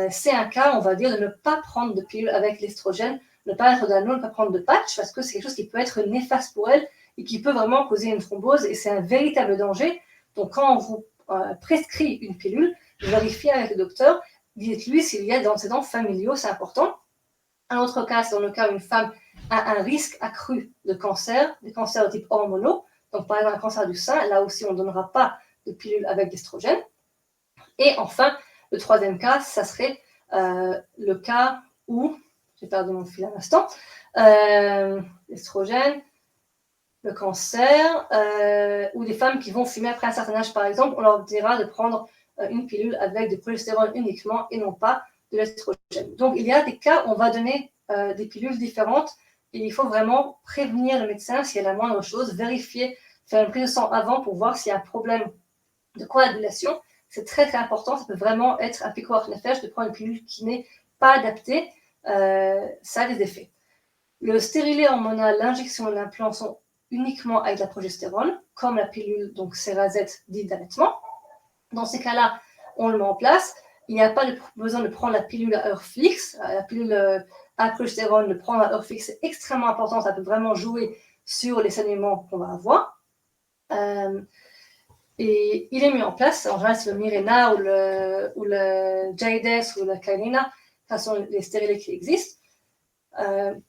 c'est un cas, on va dire, de ne pas prendre de pilule avec l'estrogène, ne pas mettre d'anneau, ne pas prendre de patch, parce que c'est quelque chose qui peut être néfaste pour elle et qui peut vraiment causer une thrombose, et c'est un véritable danger. Donc, quand on vous prescrit une pilule, vérifiez avec le docteur, dites-lui s'il y a des antécédents familiaux, c'est important. Un autre cas, c'est dans le cas où une femme a un risque accru de cancer, des cancers de type hormonaux, donc par exemple un cancer du sein, là aussi on ne donnera pas de pilule avec d'estrogène. Et enfin, le 3e cas, ça serait le cas où, j'ai perdu mon fil à l'instant, l'estrogène, le cancer, ou des femmes qui vont fumer après un certain âge, par exemple, on leur dira de prendre une pilule avec de progestérone uniquement et non pas de l'estrogène. Donc, il y a des cas où on va donner des pilules différentes, et il faut vraiment prévenir le médecin s'il y a la moindre chose, vérifier, faire une prise de sang avant pour voir s'il y a un problème de coagulation. C'est très important, ça peut vraiment être un picoir nefesh de prendre une pilule qui n'est pas adaptée, ça a des effets. Le stérilet hormonal, l'injection et l'implant sont uniquement avec la progestérone, comme la pilule, donc Cerazette dite d'allaitement. Dans ces cas-là, on le met en place. Il n'y a pas besoin de prendre la pilule à heure fixe. La pilule à progestérone, le prendre à heure fixe, c'est extrêmement important. Ça peut vraiment jouer sur les saignements qu'on va avoir. Et il est mis en place. En général, c'est le Mirena ou le Jaydes ou le Kailina. Ce sont les stérilets qui existent.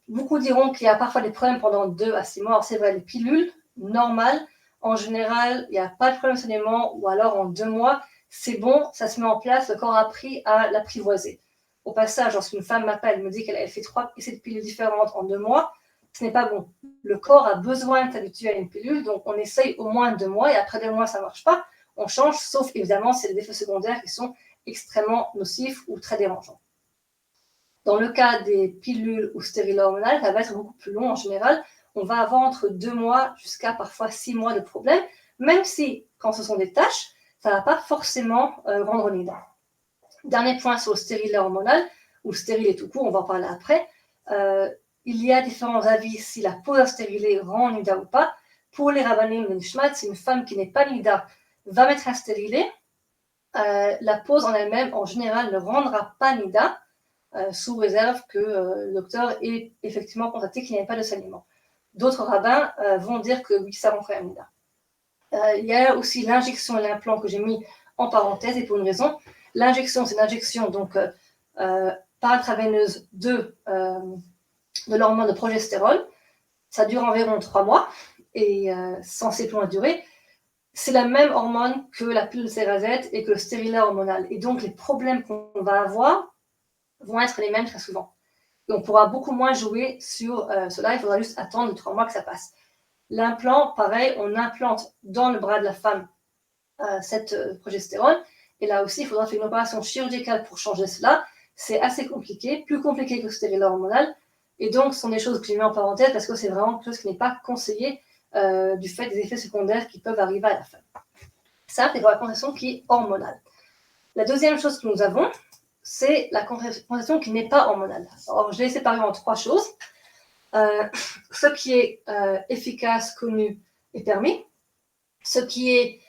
Beaucoup diront qu'il y a parfois des problèmes pendant 2 à 6 mois. Alors, c'est vrai, les pilules normales, en général, il n'y a pas de problème de saignement, ou alors en 2 mois, c'est bon, ça se met en place, le corps a appris à l'apprivoiser. au passage, lorsqu'une femme m'appelle, me dit qu'elle fait 3 essais de pilules différentes en 2 mois, ce n'est pas bon. Le corps a besoin de s'habituer à une pilule, donc on essaye au moins 2 mois, et après 2 mois, ça ne marche pas, on change, sauf évidemment, c'est des effets secondaires qui sont extrêmement nocifs ou très dérangeants. Dans le cas des pilules ou stériles hormonales, ça va être beaucoup plus long en général. On va avoir entre 2 mois jusqu'à parfois 6 mois de problème, même si, quand ce sont des taches, ça ne va pas forcément rendre nida. Dernier point sur le stérilet hormonal, ou le stérilet tout court, on va en parler après. Il y a différents avis si la pose d'un stérilet rend nida ou pas. Pour les rabbanim de Nishmat, si une femme qui n'est pas nida va mettre un stérilet, la pose en elle-même, en général, ne rendra pas nida, sous réserve que le docteur ait effectivement constaté qu'il n'y avait pas de saignement. D'autres rabbins vont dire que oui, ça rend quand même nida. Il y a aussi l'injection et l'implant que j'ai mis en parenthèse, et pour une raison. L'injection, c'est une injection donc, par intraveineuse de l'hormone de progestérone. Ça dure environ 3 mois, et censé plus loin durer. C'est la même hormone que la pilule Cerazette et que le stérilet hormonal. Et donc, les problèmes qu'on va avoir vont être les mêmes très souvent. Et on pourra beaucoup moins jouer sur cela, il faudra juste attendre 3 mois que ça passe. L'implant, pareil, on implante dans le bras de la femme cette progestérone, et là aussi, il faudra faire une opération chirurgicale pour changer cela. C'est assez compliqué, plus compliqué que le stérilet hormonal, et donc ce sont des choses que j'ai mis en parenthèse parce que c'est vraiment quelque chose qui n'est pas conseillé du fait des effets secondaires qui peuvent arriver à la femme. Ça, c'est pour la contraception qui est hormonale. La deuxième chose que nous avons, c'est la contraception qui n'est pas hormonale. Alors, je l'ai séparée en 3 choses. Ce qui est efficace, connu et permis. Ce qui est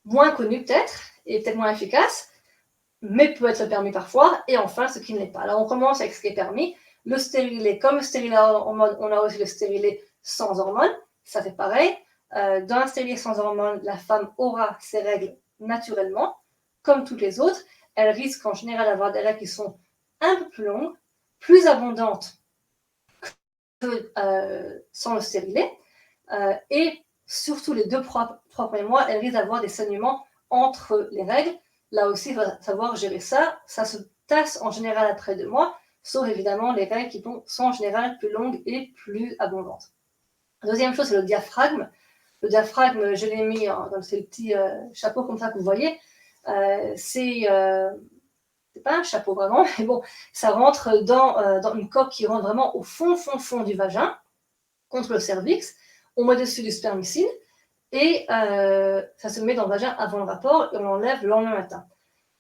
moins connu peut-être, et peut-être moins efficace, mais peut être permis parfois. Et enfin, ce qui ne l'est pas. Alors, on commence avec ce qui est permis. Le stérilet, comme le stérilet hormone, on a aussi le stérilet sans hormones. Ça fait pareil. Dans un stérilet sans hormones, la femme aura ses règles naturellement, comme toutes les autres. Elle risque en général d'avoir des règles qui sont un peu plus longues, plus abondantes que sans le stérilet. Et surtout les 2-3 premiers mois, elle risque d'avoir des saignements entre les règles. Là aussi, il faut savoir gérer ça. Ça se tasse en général après 2 mois, sauf évidemment les règles qui sont en général plus longues et plus abondantes. Deuxième chose, c'est le diaphragme. Le diaphragme, je l'ai mis dans ces petits chapeaux comme ça que vous voyez. C'est pas un chapeau vraiment, mais bon, ça rentre dans une coque qui rentre vraiment au fond du vagin, contre le cervix. On met dessus du spermicide, et ça se met dans le vagin avant le rapport, et on l'enlève le lendemain matin.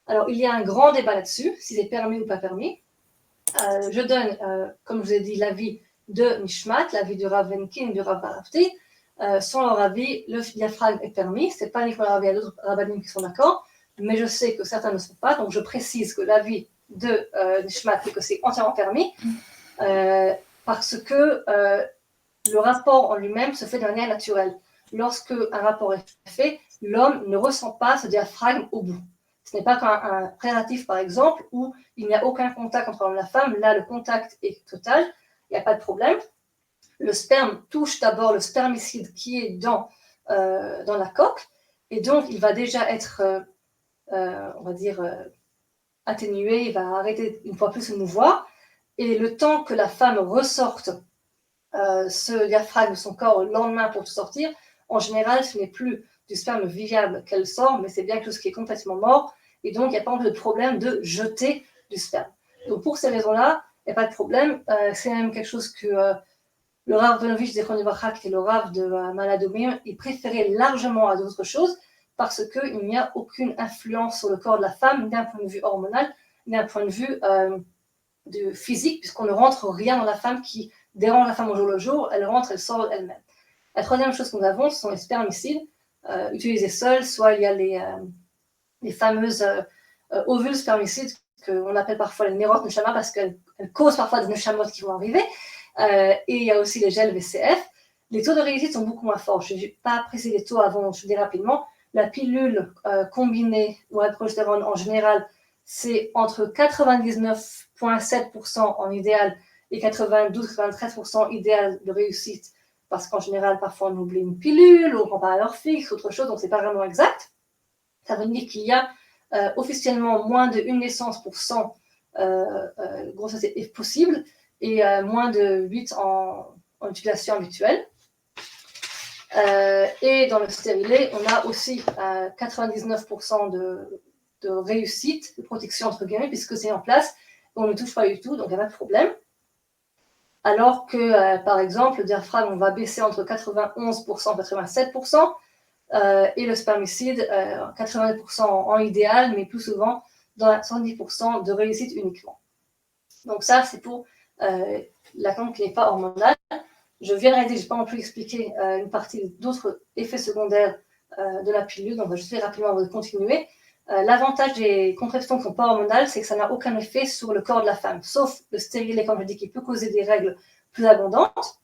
Alors, il y a un grand débat là-dessus, si c'est permis ou pas permis. Je donne, comme je vous ai dit, l'avis de Nishmat, l'avis du Rav Venkin, du Rav Barafti. Selon leur avis, le diaphragme est permis. Ce n'est pas uniquement leur avis, il y a d'autres rabbinim qui sont d'accord, mais je sais que certains ne sont pas, donc je précise que l'avis de Nishmat est que c'est entièrement permis, parce que le rapport en lui-même se fait de manière naturelle. Lorsque un rapport est fait, l'homme ne ressent pas ce diaphragme au bout. Ce n'est pas comme un préservatif, par exemple, où il n'y a aucun contact entre l'homme et la femme. Là, le contact est total, il n'y a pas de problème. Le sperme touche d'abord le spermicide qui est dans la coque, et donc il va déjà être, on va dire, atténué, il va arrêter une fois plus se mouvoir, et le temps que la femme ressorte ce diaphragme de son corps le lendemain pour tout sortir, en général, ce n'est plus du sperme viable qu'elle sort, mais c'est bien quelque chose qui est complètement mort, et donc il n'y a pas de problème de jeter du sperme. Donc pour ces raisons-là, il n'y a pas de problème. C'est même quelque chose que le Rav Benovitch Zichron Livracha, qui est le Rav de Maladomim, il préférait largement à d'autres choses, parce qu'il n'y a aucune influence sur le corps de la femme, d'un point de vue hormonal, d'un point de vue de physique, puisqu'on ne rentre rien dans la femme qui dérange la femme au jour le jour, elle rentre, elle sort elle-même. La troisième chose que nous avons, ce sont les spermicides, utilisés seuls, soit il y a les fameuses ovules spermicides, qu'on appelle parfois les Nerot Neshama, parce qu'elles causent parfois des Neshamot qui vont arriver, et il y a aussi les gels VCF. Les taux de réussite sont beaucoup moins forts. Je n'ai pas précisé les taux avant, je le dis rapidement. La pilule combinée ou la progestérone en général, c'est entre 99,7% en idéal et 92-93% idéal de réussite, parce qu'en général, parfois on oublie une pilule, ou on prend pas à l'heure fixe, autre chose, donc c'est pas vraiment exact. Ça veut dire qu'il y a officiellement moins de 1 naissance pour 100 grossesse est possible et moins de 8 en utilisation habituelle. Et dans le stérilet, on a aussi 99% de réussite, de protection entre guillemets, puisque c'est en place, on ne touche pas du tout, donc il n'y a pas de problème. Alors que, par exemple, le diaphragme, on va baisser entre 91% et 87%, et le spermicide, 80% en idéal, mais plus souvent dans 70% de réussite uniquement. Donc ça, c'est pour la glande qui n'est pas hormonale. Je viens de réaliser, je n'ai pas non plus expliqué une partie d'autres effets secondaires de la pilule, donc je vais rapidement continuer. L'avantage des contraceptions qui ne sont pas hormonales, c'est que ça n'a aucun effet sur le corps de la femme, sauf le stérilet, comme je dis, qui peut causer des règles plus abondantes.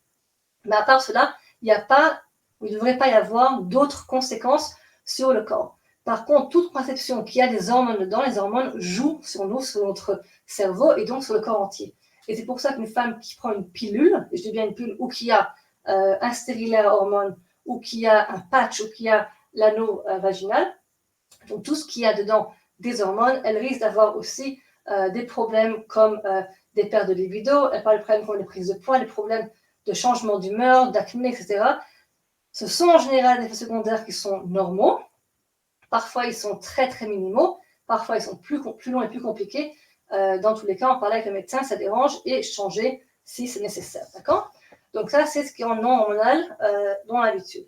Mais à part cela, il ne devrait pas y avoir d'autres conséquences sur le corps. Par contre, toute contraception qui a des hormones dedans, les hormones jouent sur nous, sur notre cerveau et donc sur le corps entier. Et c'est pour ça qu'une femme qui prend une pilule, et je dis bien une pilule, ou qui a un stérilet à hormones, ou qui a un patch, ou qui a l'anneau vaginal, donc tout ce qu'il y a dedans des hormones, elle risque d'avoir aussi des problèmes comme des pertes de libido, elle parle de problèmes comme les prises de poids, les problèmes de changement d'humeur, d'acné, etc. Ce sont en général des effets secondaires qui sont normaux. Parfois, ils sont très, très minimaux. Parfois, ils sont plus longs et plus compliqués. Dans tous les cas, en parler avec le médecin, ça dérange et changer si c'est nécessaire. D'accord? Donc ça, c'est ce qui est en non hormonal dans l'habitude.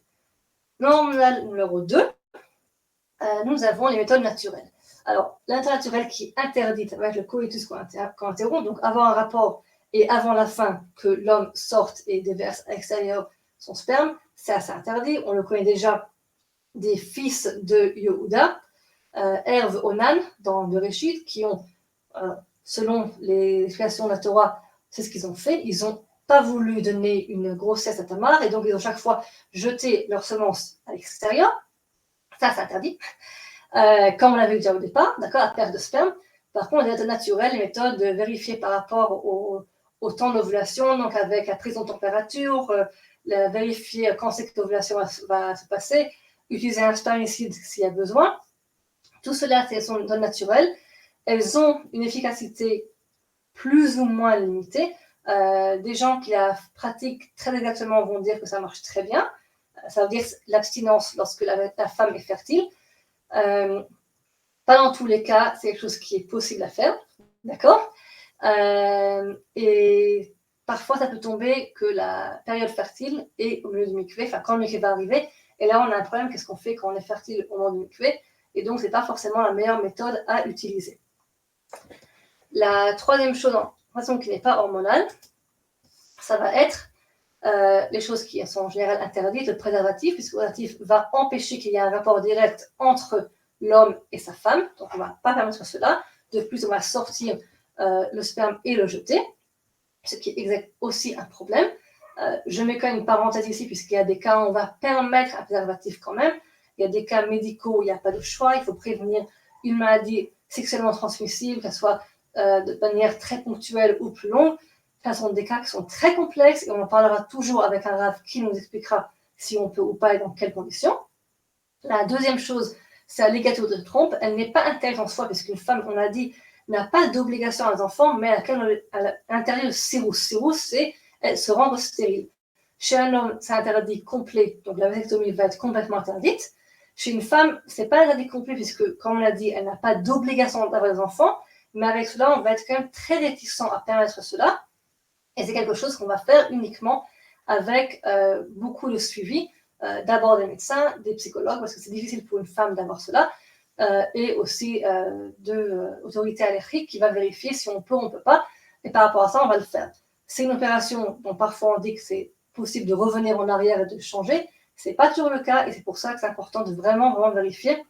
Non hormonal numéro 2, nous avons les méthodes naturelles. Alors, la méthode naturelle qui est interdite avec le coitus co-interrompt, donc avoir un rapport et avant la fin que l'homme sorte et déverse à l'extérieur son sperme, c'est assez interdit. On le connaît déjà des fils de Yehuda, Herve, Onan, dans Bereshit, qui ont, selon les explications de la Torah, c'est ce qu'ils ont fait. Ils n'ont pas voulu donner une grossesse à Tamar, et donc ils ont chaque fois jeté leurs semences à l'extérieur. Ça, c'est interdit. Comme on l'avait dit au départ, d'accord, la perte de sperme. Par contre, les méthodes naturelles, les méthodes vérifiées par rapport au temps d'ovulation, donc avec la prise en température, vérifier quand c'est que l'ovulation va se passer, utiliser un spermicide s'il y a besoin. Tout cela, c'est des méthodes naturelles. Elles ont une efficacité plus ou moins limitée. Des gens qui la pratiquent très exactement vont dire que ça marche très bien. Ça veut dire l'abstinence lorsque la femme est fertile. Pas dans tous les cas, c'est quelque chose qui est possible à faire, d'accord? Et parfois, ça peut tomber que la période fertile est au milieu du mikvé, enfin quand le mikvé va arriver, et là on a un problème, qu'est-ce qu'on fait quand on est fertile au moment du mikvé? Et donc, ce n'est pas forcément la meilleure méthode à utiliser. La troisième chose, de façon qui n'est pas hormonale, ça va être les choses qui sont en général interdites, le préservatif, puisque le préservatif va empêcher qu'il y ait un rapport direct entre l'homme et sa femme, donc on ne va pas permettre cela. De plus, on va sortir le sperme et le jeter, ce qui est aussi un problème. Je mets quand même une parenthèse ici, puisqu'il y a des cas où on va permettre un préservatif quand même. Il y a des cas médicaux où il n'y a pas de choix, il faut prévenir une maladie sexuellement transmissible, qu'elle soit de manière très ponctuelle ou plus longue. Ce sont des cas qui sont très complexes et on en parlera toujours avec un rave qui nous expliquera si on peut ou pas et dans quelles conditions. La deuxième chose, c'est la ligature de trompe. Elle n'est pas interdite en soi, puisqu'une femme, on a dit, n'a pas d'obligation à les enfants, mais elle interdit le cirrhus. Cirrhus, c'est se rendre stérile. Chez un homme, c'est interdit complet, donc la vasectomie va être complètement interdite. Chez une femme, ce n'est pas interdit complet, puisque, comme on l'a dit, elle n'a pas d'obligation d'avoir des enfants, mais avec cela, on va être quand même très réticent à permettre cela. Et c'est quelque chose qu'on va faire uniquement avec beaucoup de suivi, d'abord des médecins, des psychologues, parce que c'est difficile pour une femme d'avoir cela, et aussi de l'autorité allergique qui va vérifier si on peut ou on ne peut pas, et par rapport à ça, on va le faire. C'est une opération dont parfois on dit que c'est possible de revenir en arrière et de changer. Ce n'est pas toujours le cas, et c'est pour ça que c'est important de vraiment vérifier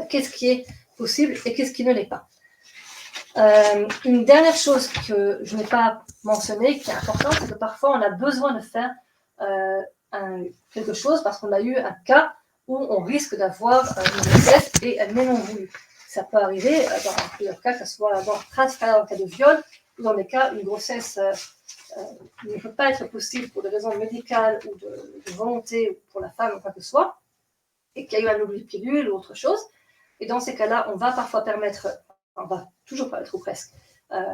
qu'est-ce qui est possible et qu'est-ce qui ne l'est pas. Une dernière chose que je n'ai pas mentionnée, qui est importante, c'est que parfois on a besoin de faire quelque chose parce qu'on a eu un cas où on risque d'avoir une grossesse et elle n'est non voulue. Ça peut arriver dans plusieurs cas, que ce soit dans le cas de viol, ou dans des cas où une grossesse ne peut pas être possible pour des raisons médicales ou de volonté pour la femme ou quoi que ce soit, et qu'il y a eu un oubli de pilule ou autre chose. Et dans ces cas-là, on va parfois permettre, on va toujours permettre ou presque,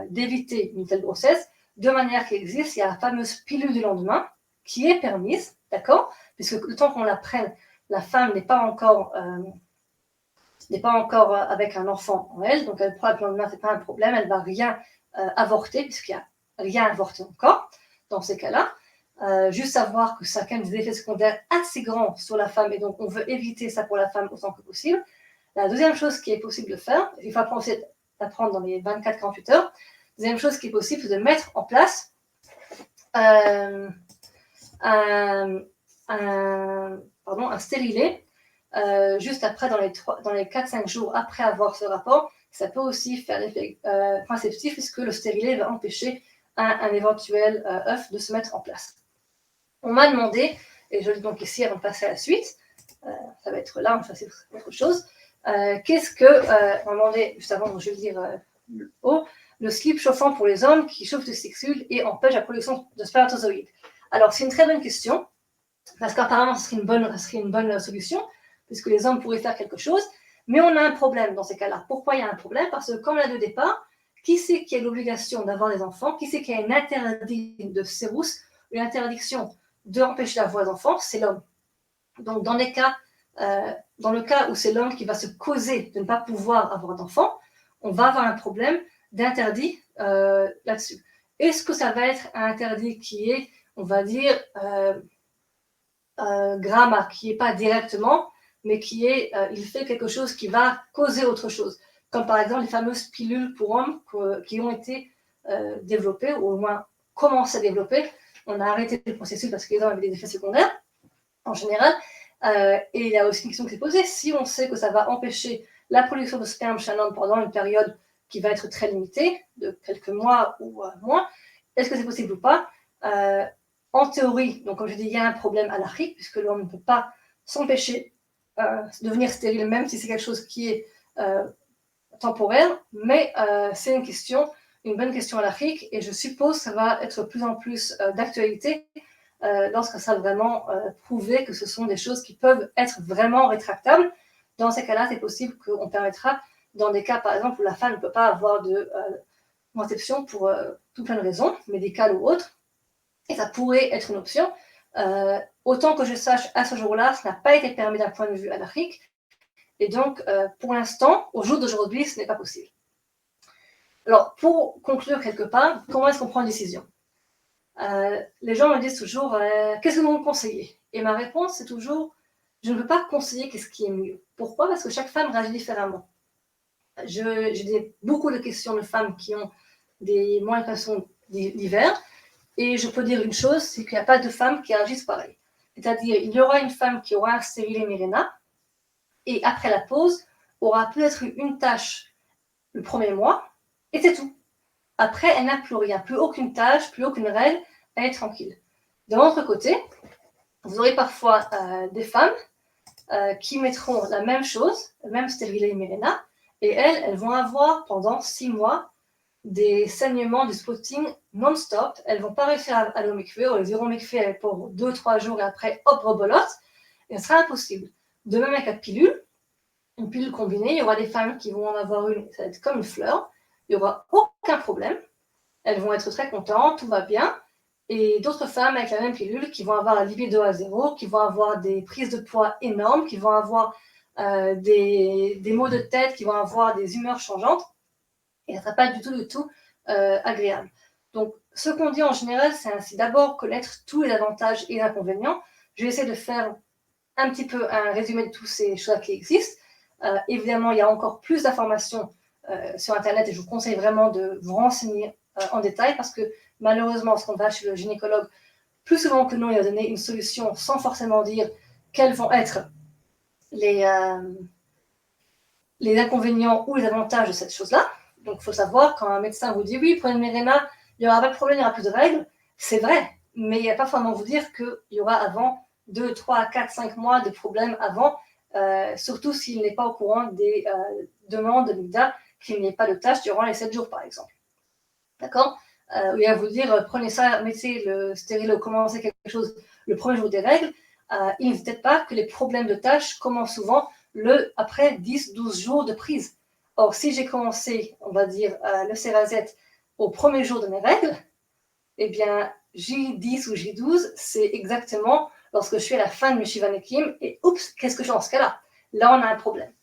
d'éviter une telle grossesse, de manière qu'il existe, il y a la fameuse pilule du lendemain qui est permise, d'accord? Puisque le temps qu'on la prenne, la femme n'est pas encore avec un enfant en elle, donc elle prend le lendemain, ce n'est pas un problème, elle ne va rien avorter, puisqu'il n'y a rien avorté encore dans ces cas-là. Juste savoir que ça a quand même des effets secondaires assez grands sur la femme, et donc on veut éviter ça pour la femme autant que possible. La deuxième chose qui est possible de faire, il faut apprendre dans les 24-48 heures, la deuxième chose qui est possible, c'est de mettre en place un stérilet juste après, dans les 4-5 jours après avoir ce rapport. Ça peut aussi faire l'effet conceptif, puisque le stérilet va empêcher un éventuel œuf de se mettre en place. On m'a demandé, et je le dis donc ici avant de passer à la suite, ça va être là, enfin c'est autre chose, qu'est-ce que, on m'a demandé juste avant, donc je vais dire le slip chauffant pour les hommes qui chauffe les testicules et empêche la production de spermatozoïdes. Alors c'est une très bonne question, parce qu'apparemment ce serait une bonne solution, puisque les hommes pourraient faire quelque chose, mais on a un problème dans ces cas-là. Pourquoi il y a un problème? Parce que comme on l'a dit au départ, qui c'est qui a l'obligation d'avoir des enfants? Qui c'est qui a une interdiction de Cérus, une interdiction d'empêcher d'avoir des enfants? C'est l'homme. Donc dans le cas où c'est l'homme qui va se causer de ne pas pouvoir avoir d'enfants, on va avoir un problème d'interdit là-dessus. Est-ce que ça va être un interdit qui est, on va dire, gramma, qui n'est pas directement, mais qui est, il fait quelque chose qui va causer autre chose, comme par exemple les fameuses pilules pour hommes qui ont été développées, ou au moins commencé à développer. On a arrêté le processus parce qu'ils ont des effets secondaires, en général, et il y a aussi une question qui s'est posée, si on sait que ça va empêcher la production de sperme chez un homme pendant une période qui va être très limitée, de quelques mois ou moins, est-ce que c'est possible ou pas? En théorie, donc comme je dis, il y a un problème halachique, puisque l'homme ne peut pas s'empêcher de devenir stérile, même si c'est quelque chose qui est temporaire, mais c'est une bonne question halachique, et je suppose que ça va être de plus en plus d'actualité lorsque ça va vraiment prouver que ce sont des choses qui peuvent être vraiment rétractables. Dans ces cas-là, c'est possible qu'on permettra, dans des cas par exemple où la femme ne peut pas avoir de conception pour tout plein de raisons, médicales ou autres, et ça pourrait être une option. Autant que je sache, à ce jour-là, ça n'a pas été permis d'un point de vue halachique, et donc pour l'instant, au jour d'aujourd'hui, ce n'est pas possible. Alors, pour conclure quelque part, comment est-ce qu'on prend une décision? Les gens me disent toujours qu'est-ce que vous me conseillez? Et ma réponse, c'est toujours je ne peux pas conseiller qu'est-ce qui est mieux. Pourquoi? Parce que chaque femme réagit différemment. J'ai beaucoup de questions de femmes qui ont des moyens de façon divers, et je peux dire une chose, c'est qu'il n'y a pas de femmes qui réagissent pareil. C'est-à-dire, il y aura une femme qui aura un stérilet Mirena, et après la pause, aura peut-être eu une tache le premier mois, et c'est tout. Après, elle n'a plus rien, plus aucune tache, plus aucune règle, elle est tranquille. De l'autre côté, vous aurez parfois des femmes qui mettront la même chose, le même stérilet Mirena, et elles vont avoir pendant 6 mois des saignements, du spotting non-stop. Elles ne vont pas réussir à aller au mikvé, ou elles iront au mikvé pour 2-3 jours et après, hop, rebolote, et ce sera impossible. De même avec la pilule, une pilule combinée, il y aura des femmes qui vont en avoir une, ça va être comme une fleur, il n'y aura aucun problème, elles vont être très contentes, tout va bien, et d'autres femmes avec la même pilule qui vont avoir la libido à zéro, qui vont avoir des prises de poids énormes, qui vont avoir des maux de tête, qui vont avoir des humeurs changeantes, et ça ne sera pas du tout agréable. Donc, ce qu'on dit en général, c'est d'abord connaître tous les avantages et les inconvénients. Je vais essayer de faire un petit peu un résumé de tous ces choix qui existent. Évidemment, il y a encore plus d'informations sur Internet, et je vous conseille vraiment de vous renseigner en détail, parce que malheureusement, lorsqu'on va chez le gynécologue, plus souvent que non, il va donner une solution sans forcément dire quels vont être les inconvénients ou les avantages de cette chose-là. Donc, il faut savoir, quand un médecin vous dit oui, prenez le Mirena, il n'y aura pas de problème, il n'y aura plus de règles, c'est vrai, mais il n'y a pas forcément vous dire qu'il y aura avant 2, 3, 4, 5 mois de problèmes avant, surtout s'il n'est pas au courant des demandes de l'IDA, qu'il n'y ait pas de tâches durant les 7 jours, par exemple. D'accord? Il va vous dire, prenez ça, mettez le stérile ou commencez quelque chose le premier jour des règles. Il ne dit peut-être pas que les problèmes de tâches commencent souvent après 10-12 jours de prise. Or, si j'ai commencé, on va dire, le Cerazette au premier jour de mes règles, eh bien, J10 ou J12, c'est exactement lorsque je suis à la fin de mes Shiva Nekim, et oups, qu'est-ce que j'ai dans ce cas-là? Là, on a un problème.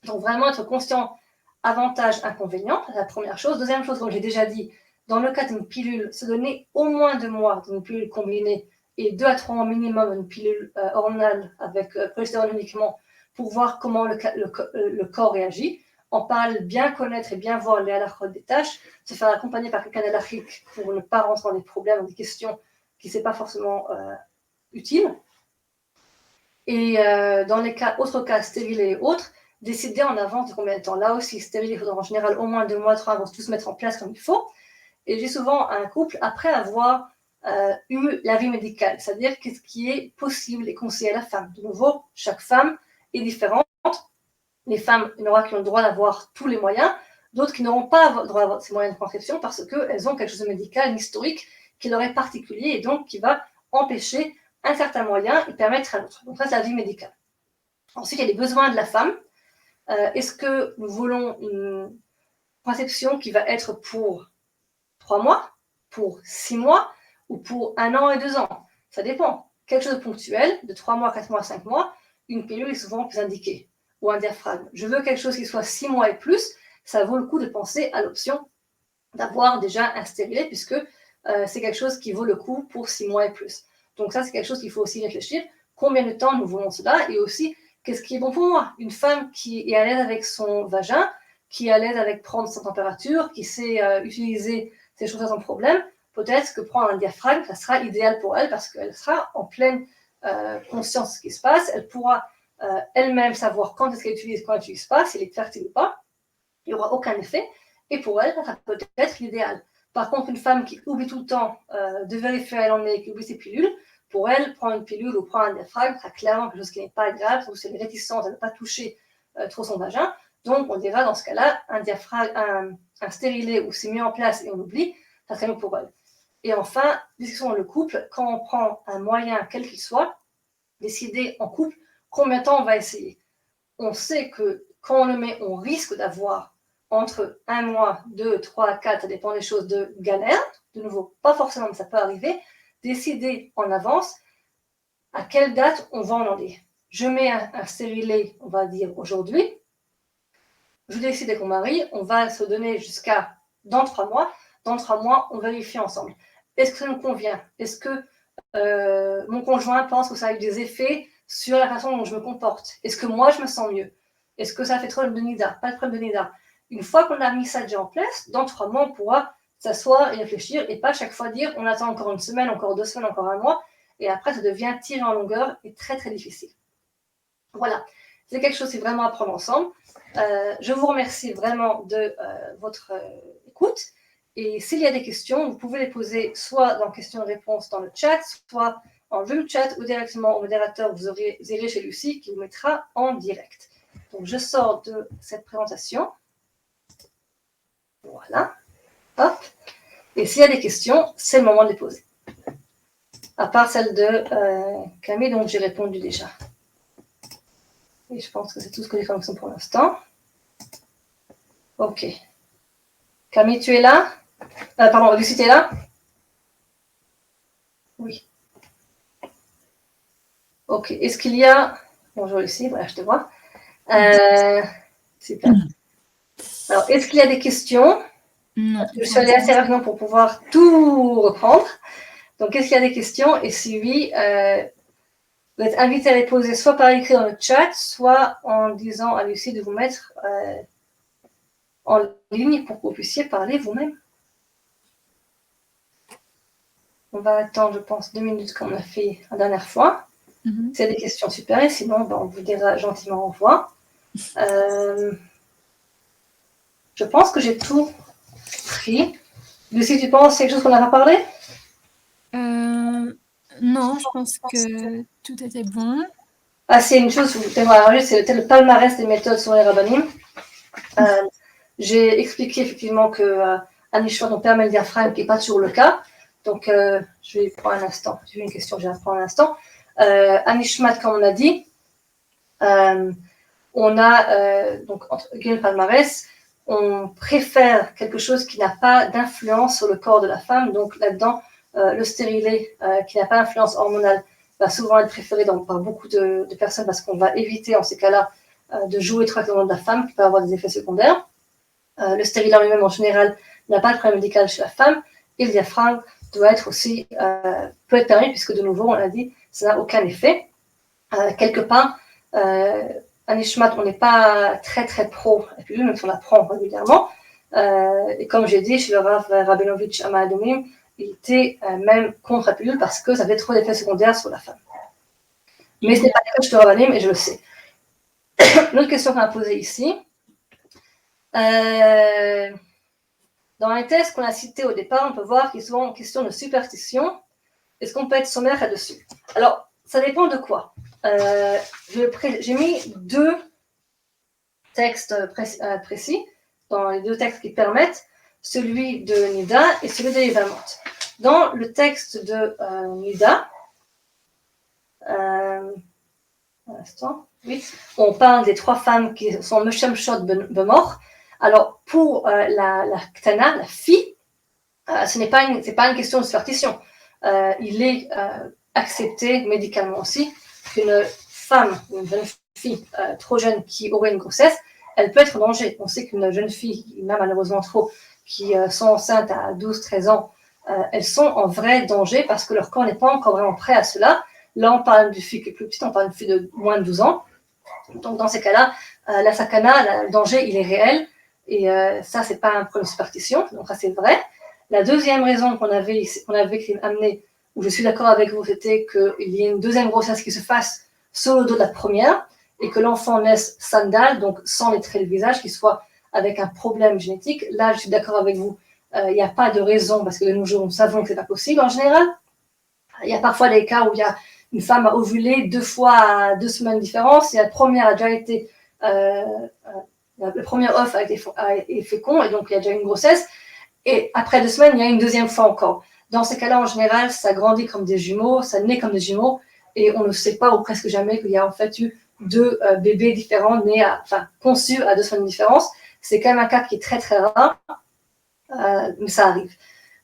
Donc, vraiment être conscient, avantage, inconvénient, la première chose. Deuxième chose, comme j'ai déjà dit, dans le cas d'une pilule, se donner au moins 2 mois d'une pilule combinée et 2 à 3 mois minimum d'une pilule hormonale avec progestérone uniquement pour voir comment le corps réagit. On parle bien connaître et bien voir les halachot des tâches, se faire accompagner par quelqu'un d'halachique pour ne pas rentrer dans des problèmes, dans des questions qui ne sont pas forcément utiles. Et dans les autres cas stériles et autres, décider en avance de combien de temps. Là aussi, stérile, il faudra en général au moins 2 mois, 3 mois pour tout se mettre en place comme il faut. Et j'ai souvent un couple, après avoir eu l'avis médical, c'est-à-dire qu'est-ce qui est possible et conseillé à la femme. De nouveau, chaque femme est différente. Les femmes, il y en aura qui ont le droit d'avoir tous les moyens, d'autres qui n'auront pas le droit d'avoir ces moyens de contraception parce qu'elles ont quelque chose de médical, une historique qui leur est particulier et donc qui va empêcher un certain moyen et permettre un autre. Donc ça, c'est la vie médicale. Ensuite, il y a les besoins de la femme. Est-ce que nous voulons une contraception qui va être pour 3 mois, pour 6 mois ou pour 1 an et 2 ans? Ça dépend. Quelque chose de ponctuel, de 3 mois, 4 mois, 5 mois, une pilule est souvent plus indiquée, ou un diaphragme. Je veux quelque chose qui soit 6 mois et plus, ça vaut le coup de penser à l'option d'avoir déjà un stérilet, puisque c'est quelque chose qui vaut le coup pour 6 mois et plus. Donc ça, c'est quelque chose qu'il faut aussi réfléchir. Combien de temps nous voulons cela? Et aussi, qu'est-ce qui est bon pour moi? Une femme qui est à l'aise avec son vagin, qui est à l'aise avec prendre sa température, qui sait utiliser ces choses sans problème, peut-être que prendre un diaphragme, ça sera idéal pour elle parce qu'elle sera en pleine conscience de ce qui se passe. Elle pourra elle-même savoir quand est-ce qu'elle utilise, quand elle n'utilise pas, s'il est fertile ou pas. Il n'y aura aucun effet. Et pour elle, ça peut être l'idéal. Par contre, une femme qui oublie tout le temps de vérifier où elle en est, qui oublie ses pilules, pour elle, prendre une pilule ou prendre un diaphragme sera clairement quelque chose qui n'est pas agréable, parce que c'est une réticence à ne pas toucher trop son vagin. Donc, on dira dans ce cas-là, un diaphragme, un stérilet où c'est mis en place et on oublie, ça serait mieux pour elle. Et enfin, discussion dans le couple, quand on prend un moyen, quel qu'il soit, décider en couple combien de temps on va essayer. On sait que quand on le met, on risque d'avoir entre 1 mois, 2, 3, 4, ça dépend des choses, de galère. De nouveau, pas forcément, mais ça peut arriver. Décider en avance à quelle date on va en aller. Je mets un stérilet, on va dire aujourd'hui. Je décide avec mon mari, on va se donner jusqu'à dans 3 mois. Dans 3 mois, on vérifie ensemble. Est-ce que ça nous convient? Est-ce que mon conjoint pense que ça a eu des effets sur la façon dont je me comporte? Est-ce que moi, je me sens mieux? Est-ce que ça fait trop de nida? Pas de problème de nida. Une fois qu'on a mis ça déjà en place, dans 3 mois, on pourra s'asseoir et réfléchir et pas chaque fois dire on attend encore 1 semaine, encore 2 semaines, encore 1 mois. Et après, ça devient tiré en longueur et très, très difficile. Voilà. C'est quelque chose, c'est vraiment à prendre ensemble. Je vous remercie vraiment de votre écoute. Et s'il y a des questions, vous pouvez les poser soit dans questions-réponses dans le chat, soit en Zoom chat ou directement au modérateur. Vous irez chez Lucie qui vous mettra en direct. Donc, je sors de cette présentation. Voilà. Hop. Et s'il y a des questions, c'est le moment de les poser. À part celle de Camille, dont j'ai répondu déjà. Et je pense que c'est tout ce que j'ai fait pour l'instant. Ok. Camille, tu es là? Pardon, Lucie, tu es là? Oui. Ok. Est-ce qu'il y a... Bonjour Lucie, voilà, je te vois. Super. Alors, est-ce qu'il y a des questions? Non. Je suis allée assez rapidement pour pouvoir tout reprendre. Donc, est-ce qu'il y a des questions? Et si oui, vous êtes invité à les poser soit par écrit dans le chat, soit en disant à Lucie de vous mettre en ligne pour que vous puissiez parler vous-même. On va attendre, je pense, 2 minutes comme on a fait la dernière fois. Mhm. S'il y a des questions, super. Et sinon, on vous dira gentiment au revoir. Je pense que j'ai tout pris. Lucie, tu penses quelque chose qu'on n'a pas parlé? Non, je pense que tout était bon. Ah, c'est une chose que vous pouvez rajouter, c'est le palmarès des méthodes sur les rabbinim. J'ai expliqué effectivement que Anishmat, on permet le diaphragme, qui n'est pas toujours le cas. Donc, je vais prendre un instant. J'ai eu une question, je vais la prendre un instant. Anishmat, comme on a dit, on a, donc, entre guillemets, le palmarès, on préfère quelque chose qui n'a pas d'influence sur le corps de la femme. Donc là-dedans, le stérilet qui n'a pas d'influence hormonale va souvent être préféré par beaucoup de personnes parce qu'on va éviter en ces cas-là de jouer trop avec l'hormone de la femme qui peut avoir des effets secondaires. Le stérilet en lui-même en général n'a pas de problème médical chez la femme et le diaphragme doit être aussi, peut être permis puisque de nouveau, on l'a dit, ça n'a aucun effet. Quelque part, à Nishmat, on n'est pas très très pro la pilule, même si on la prend régulièrement. Et comme j'ai dit, chez le Rav Rabinovitch à Ma'adomim, il était même contre la pilule parce que ça avait trop d'effets secondaires sur la femme. Mais ce n'est pas le cas de Rabbanim et je le sais. Une autre question qu'on a posée ici. Dans les tests qu'on a cités au départ, on peut voir qu'il est souvent une question de superstition. Est-ce qu'on peut être sommaire là-dessus? Alors, ça dépend de quoi. J'ai mis 2 textes précis, dans les 2 textes qui permettent, celui de Nida et celui de Yevamot. Dans le texte de Nida, oui, on parle des 3 femmes qui sont Meshem Shot Bemor. Alors, pour la Ktana, la fille, ce n'est pas une question de superstition. Il est accepté médicalement aussi qu'une femme, une jeune fille trop jeune qui aurait une grossesse, elle peut être en danger. On sait qu'une jeune fille, il y en a malheureusement trop, qui sont enceintes à 12-13 ans, elles sont en vrai danger parce que leur corps n'est pas encore vraiment prêt à cela. Là, on parle d'une fille qui est plus petite, on parle d'une fille de moins de 12 ans. Donc, dans ces cas-là, la sakana, le danger, il est réel. Et ça, c'est pas un problème de superstition. Donc, ça, c'est vrai. La deuxième raison qu'on avait amenée, où je suis d'accord avec vous, c'était qu'il y ait une deuxième grossesse qui se fasse sur le dos de la première et que l'enfant naisse sandal, donc sans les traits de visage, qu'il soit avec un problème génétique. Là, je suis d'accord avec vous. Il n'y a pas de raison, parce que de nos jours, nous savons que ce n'est pas possible en général. Il y a parfois des cas où il y a une femme a ovulé 2 fois à 2 semaines différentes. Et la première a déjà été, le premier œuf a été fécond, et donc il y a déjà une grossesse. Et après 2 semaines, il y a une deuxième fois encore. Dans ces cas-là, en général, ça grandit comme des jumeaux, ça naît comme des jumeaux, et on ne sait pas, ou presque jamais, qu'il y a en fait eu 2 bébés différents, conçus à 2 semaines de différence. C'est quand même un cas qui est très très rare, mais ça arrive.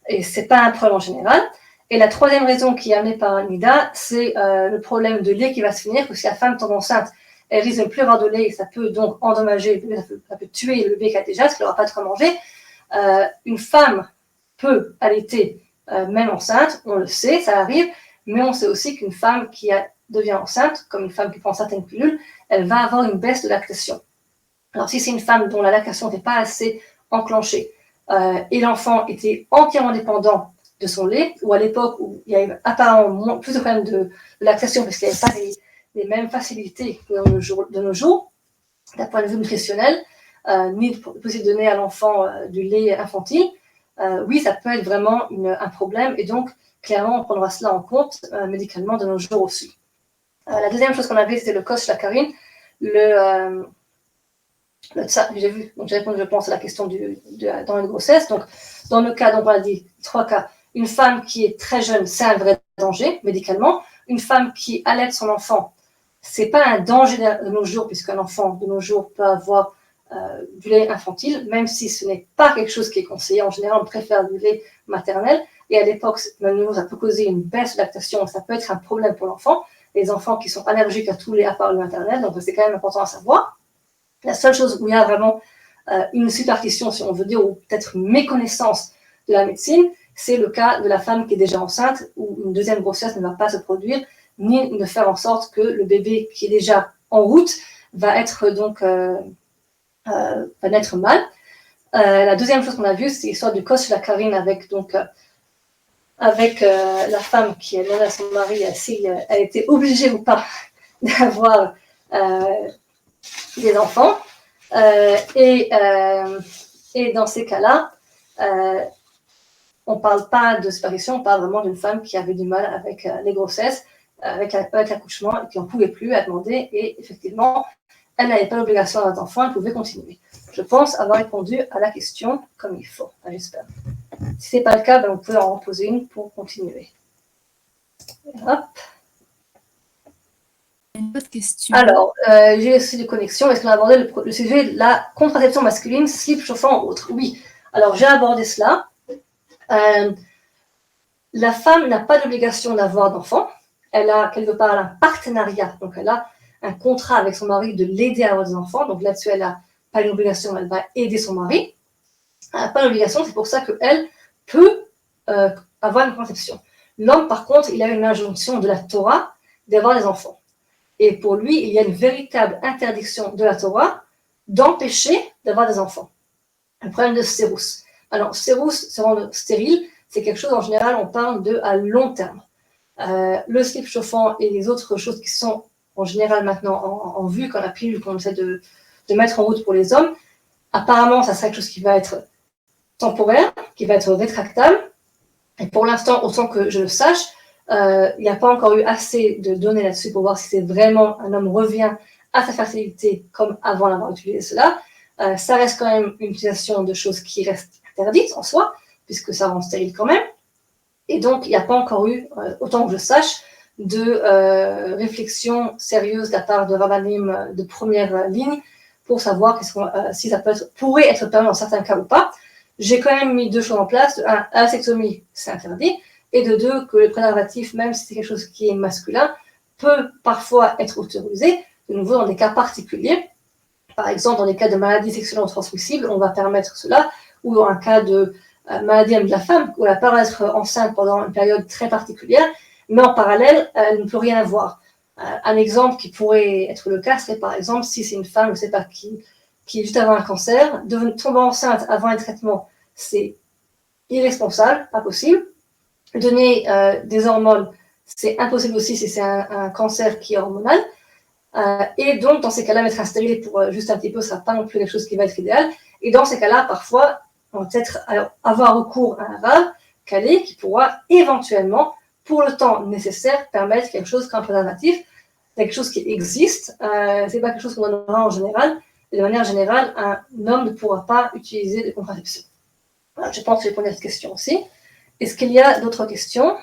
Et c'est pas un problème en général. Et la troisième raison qui est amenée par Nida, c'est le problème de lait qui va se finir, parce que si la femme tombe enceinte, elle risque de ne plus avoir de lait, et ça peut donc endommager le bébé, ça peut tuer le bébé qu'elle a déjà, parce qu'elle n'aura pas de quoi manger. Une femme peut allaiter même enceinte, on le sait, ça arrive, mais on sait aussi qu'une femme qui devient enceinte, comme une femme qui prend certaines pilules, elle va avoir une baisse de lactation. Alors si c'est une femme dont la lactation n'est pas assez enclenchée et l'enfant était entièrement dépendant de son lait, ou à l'époque où il y avait apparemment plus de problèmes de lactation parce qu'il n'y avait pas les mêmes facilités que de nos jours, d'un point de vue nutritionnel, ni possible de donner à l'enfant du lait infantile, oui, ça peut être vraiment un problème, et donc, clairement, on prendra cela en compte médicalement de nos jours aussi. La deuxième chose qu'on avait, c'était le Kosh Lakarine, j'ai vu, donc j'ai répondu, je pense, à la question dans une grossesse. Donc, dans le cas, donc on a dit 3 cas, une femme qui est très jeune, c'est un vrai danger médicalement. Une femme qui allaite son enfant, c'est pas un danger de nos jours, puisqu'un enfant de nos jours peut avoir du lait infantile, même si ce n'est pas quelque chose qui est conseillé. En général, on préfère du lait maternel. Et à l'époque, même ça peut causer une baisse de lactation, ça peut être un problème pour l'enfant. Les enfants qui sont allergiques à tout lait à part le maternel, donc c'est quand même important à savoir. La seule chose où il y a vraiment une superstition, si on veut dire, ou peut-être une méconnaissance de la médecine, c'est le cas de la femme qui est déjà enceinte, où une deuxième grossesse ne va pas se produire, ni de faire en sorte que le bébé qui est déjà en route va être donc va naître mal. La deuxième chose qu'on a vue, c'est l'histoire du Kosh Lakarine avec la femme qui a demandé à son mari si elle était obligée ou pas d'avoir des enfants. Et dans ces cas-là, on ne parle pas de superstition, on parle vraiment d'une femme qui avait du mal avec les grossesses, avec l'accouchement, et qui n'en pouvait plus, à demander, et effectivement, elle n'avait pas l'obligation d'avoir d'enfants, elle pouvait continuer. Je pense avoir répondu à la question comme il faut, j'espère. Si ce n'est pas le cas, on peut en reposer une pour continuer. Et hop. Une autre question. Alors, j'ai aussi des connexions. Est-ce qu'on a abordé le sujet de la contraception masculine, slip chauffant ou autre? Oui. Alors, j'ai abordé cela. La femme n'a pas d'obligation d'avoir d'enfants. Elle a quelque part un partenariat. Donc, elle a un contrat avec son mari de l'aider à avoir des enfants. Donc, là-dessus, elle n'a pas une obligation. Elle va aider son mari. Elle n'a pas d'obligation. C'est pour ça qu'elle peut avoir une conception. L'homme, par contre, il a une injonction de la Torah d'avoir des enfants. Et pour lui, il y a une véritable interdiction de la Torah d'empêcher d'avoir des enfants. Le problème de Sérous. Alors, Sérous, se rendre stérile, c'est quelque chose, en général, on parle de à long terme. Le slip chauffant et les autres choses qui sont, en général, maintenant en vue, qu'on a pilule, qu'on essaie de mettre en route pour les hommes, apparemment, ça serait quelque chose qui va être temporaire, qui va être rétractable. Et pour l'instant, autant que je le sache, il n'y a pas encore eu assez de données là-dessus pour voir si c'est vraiment un homme revient à sa fertilité comme avant d'avoir utilisé cela. Ça reste quand même une utilisation de choses qui restent interdites en soi, puisque ça rend stérile quand même. Et donc, il n'y a pas encore eu, autant que je sache, de réflexion sérieuse de la part de Rabbanim de première ligne pour savoir si ça pourrait être permis dans certains cas ou pas. J'ai quand même mis deux choses en place. De un, la vasectomie, c'est interdit. Et de deux, que le préservatif, même si c'est quelque chose qui est masculin, peut parfois être autorisé, de nouveau dans des cas particuliers. Par exemple, dans les cas de maladies sexuellement transmissibles, on va permettre cela, ou dans un cas de maladie de la femme, où elle va être enceinte pendant une période très particulière, mais en parallèle, elle ne peut rien avoir. Un exemple qui pourrait être le cas serait par exemple si c'est une femme, je ne sais pas qui est juste avant un cancer, tomber enceinte avant un traitement, c'est irresponsable, pas possible. Donner des hormones, c'est impossible aussi si c'est un cancer qui est hormonal. Et donc, dans ces cas-là, mettre un stérilet pour juste un petit peu, ça ne sera pas non plus quelque chose qui va être idéal. Et dans ces cas-là, parfois, on va peut-être avoir recours à un rave calé qui pourra éventuellement, pour le temps nécessaire, permettre quelque chose comme un préservatif, quelque chose qui existe. C'est pas quelque chose qu'on donnera en général. Et de manière générale, un homme ne pourra pas utiliser de contraception. Voilà, je pense que j'ai répondu à cette question aussi. Est-ce qu'il y a d'autres questions?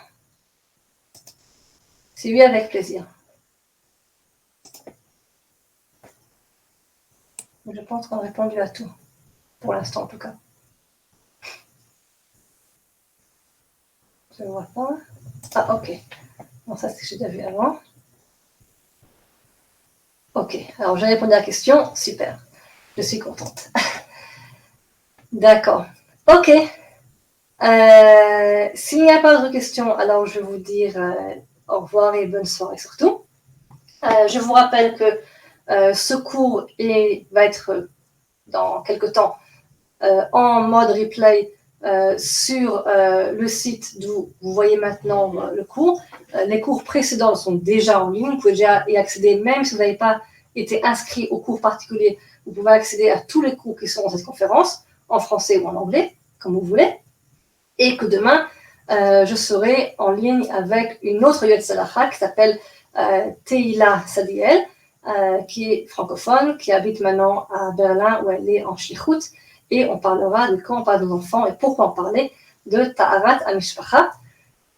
Si oui, avec plaisir. Je pense qu'on a répondu à tout, pour l'instant en tout cas. Je ne vois pas. Ah, ok. Bon, ça, c'est ce que j'ai déjà vu avant. Ok, alors j'ai répondu à la question, super. Je suis contente. D'accord. Ok. S'il n'y a pas d'autres questions, alors je vais vous dire au revoir et bonne soirée surtout. Je vous rappelle que ce cours va être dans quelques temps en mode replay sur le site d'où vous voyez maintenant le cours. Les cours précédents sont déjà en ligne, vous pouvez déjà y accéder, même si vous n'avez pas été inscrit au cours particulier, vous pouvez accéder à tous les cours qui sont dans cette conférence, en français ou en anglais, comme vous voulez. Et que demain, je serai en ligne avec une autre Yoetz Halacha qui s'appelle Teila Sadiel, qui est francophone, qui habite maintenant à Berlin où elle est en Shlichut, et on parlera de quand on parle des enfants et pourquoi on parlait de Ta'arat HaMishpacha.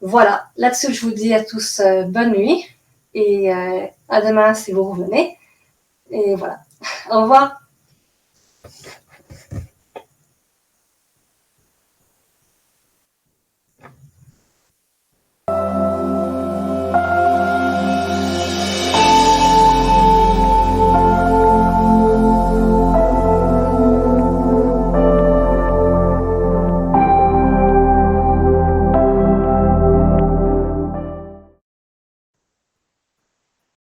Voilà, là-dessus je vous dis à tous bonne nuit et à demain si vous revenez. Et voilà, au revoir.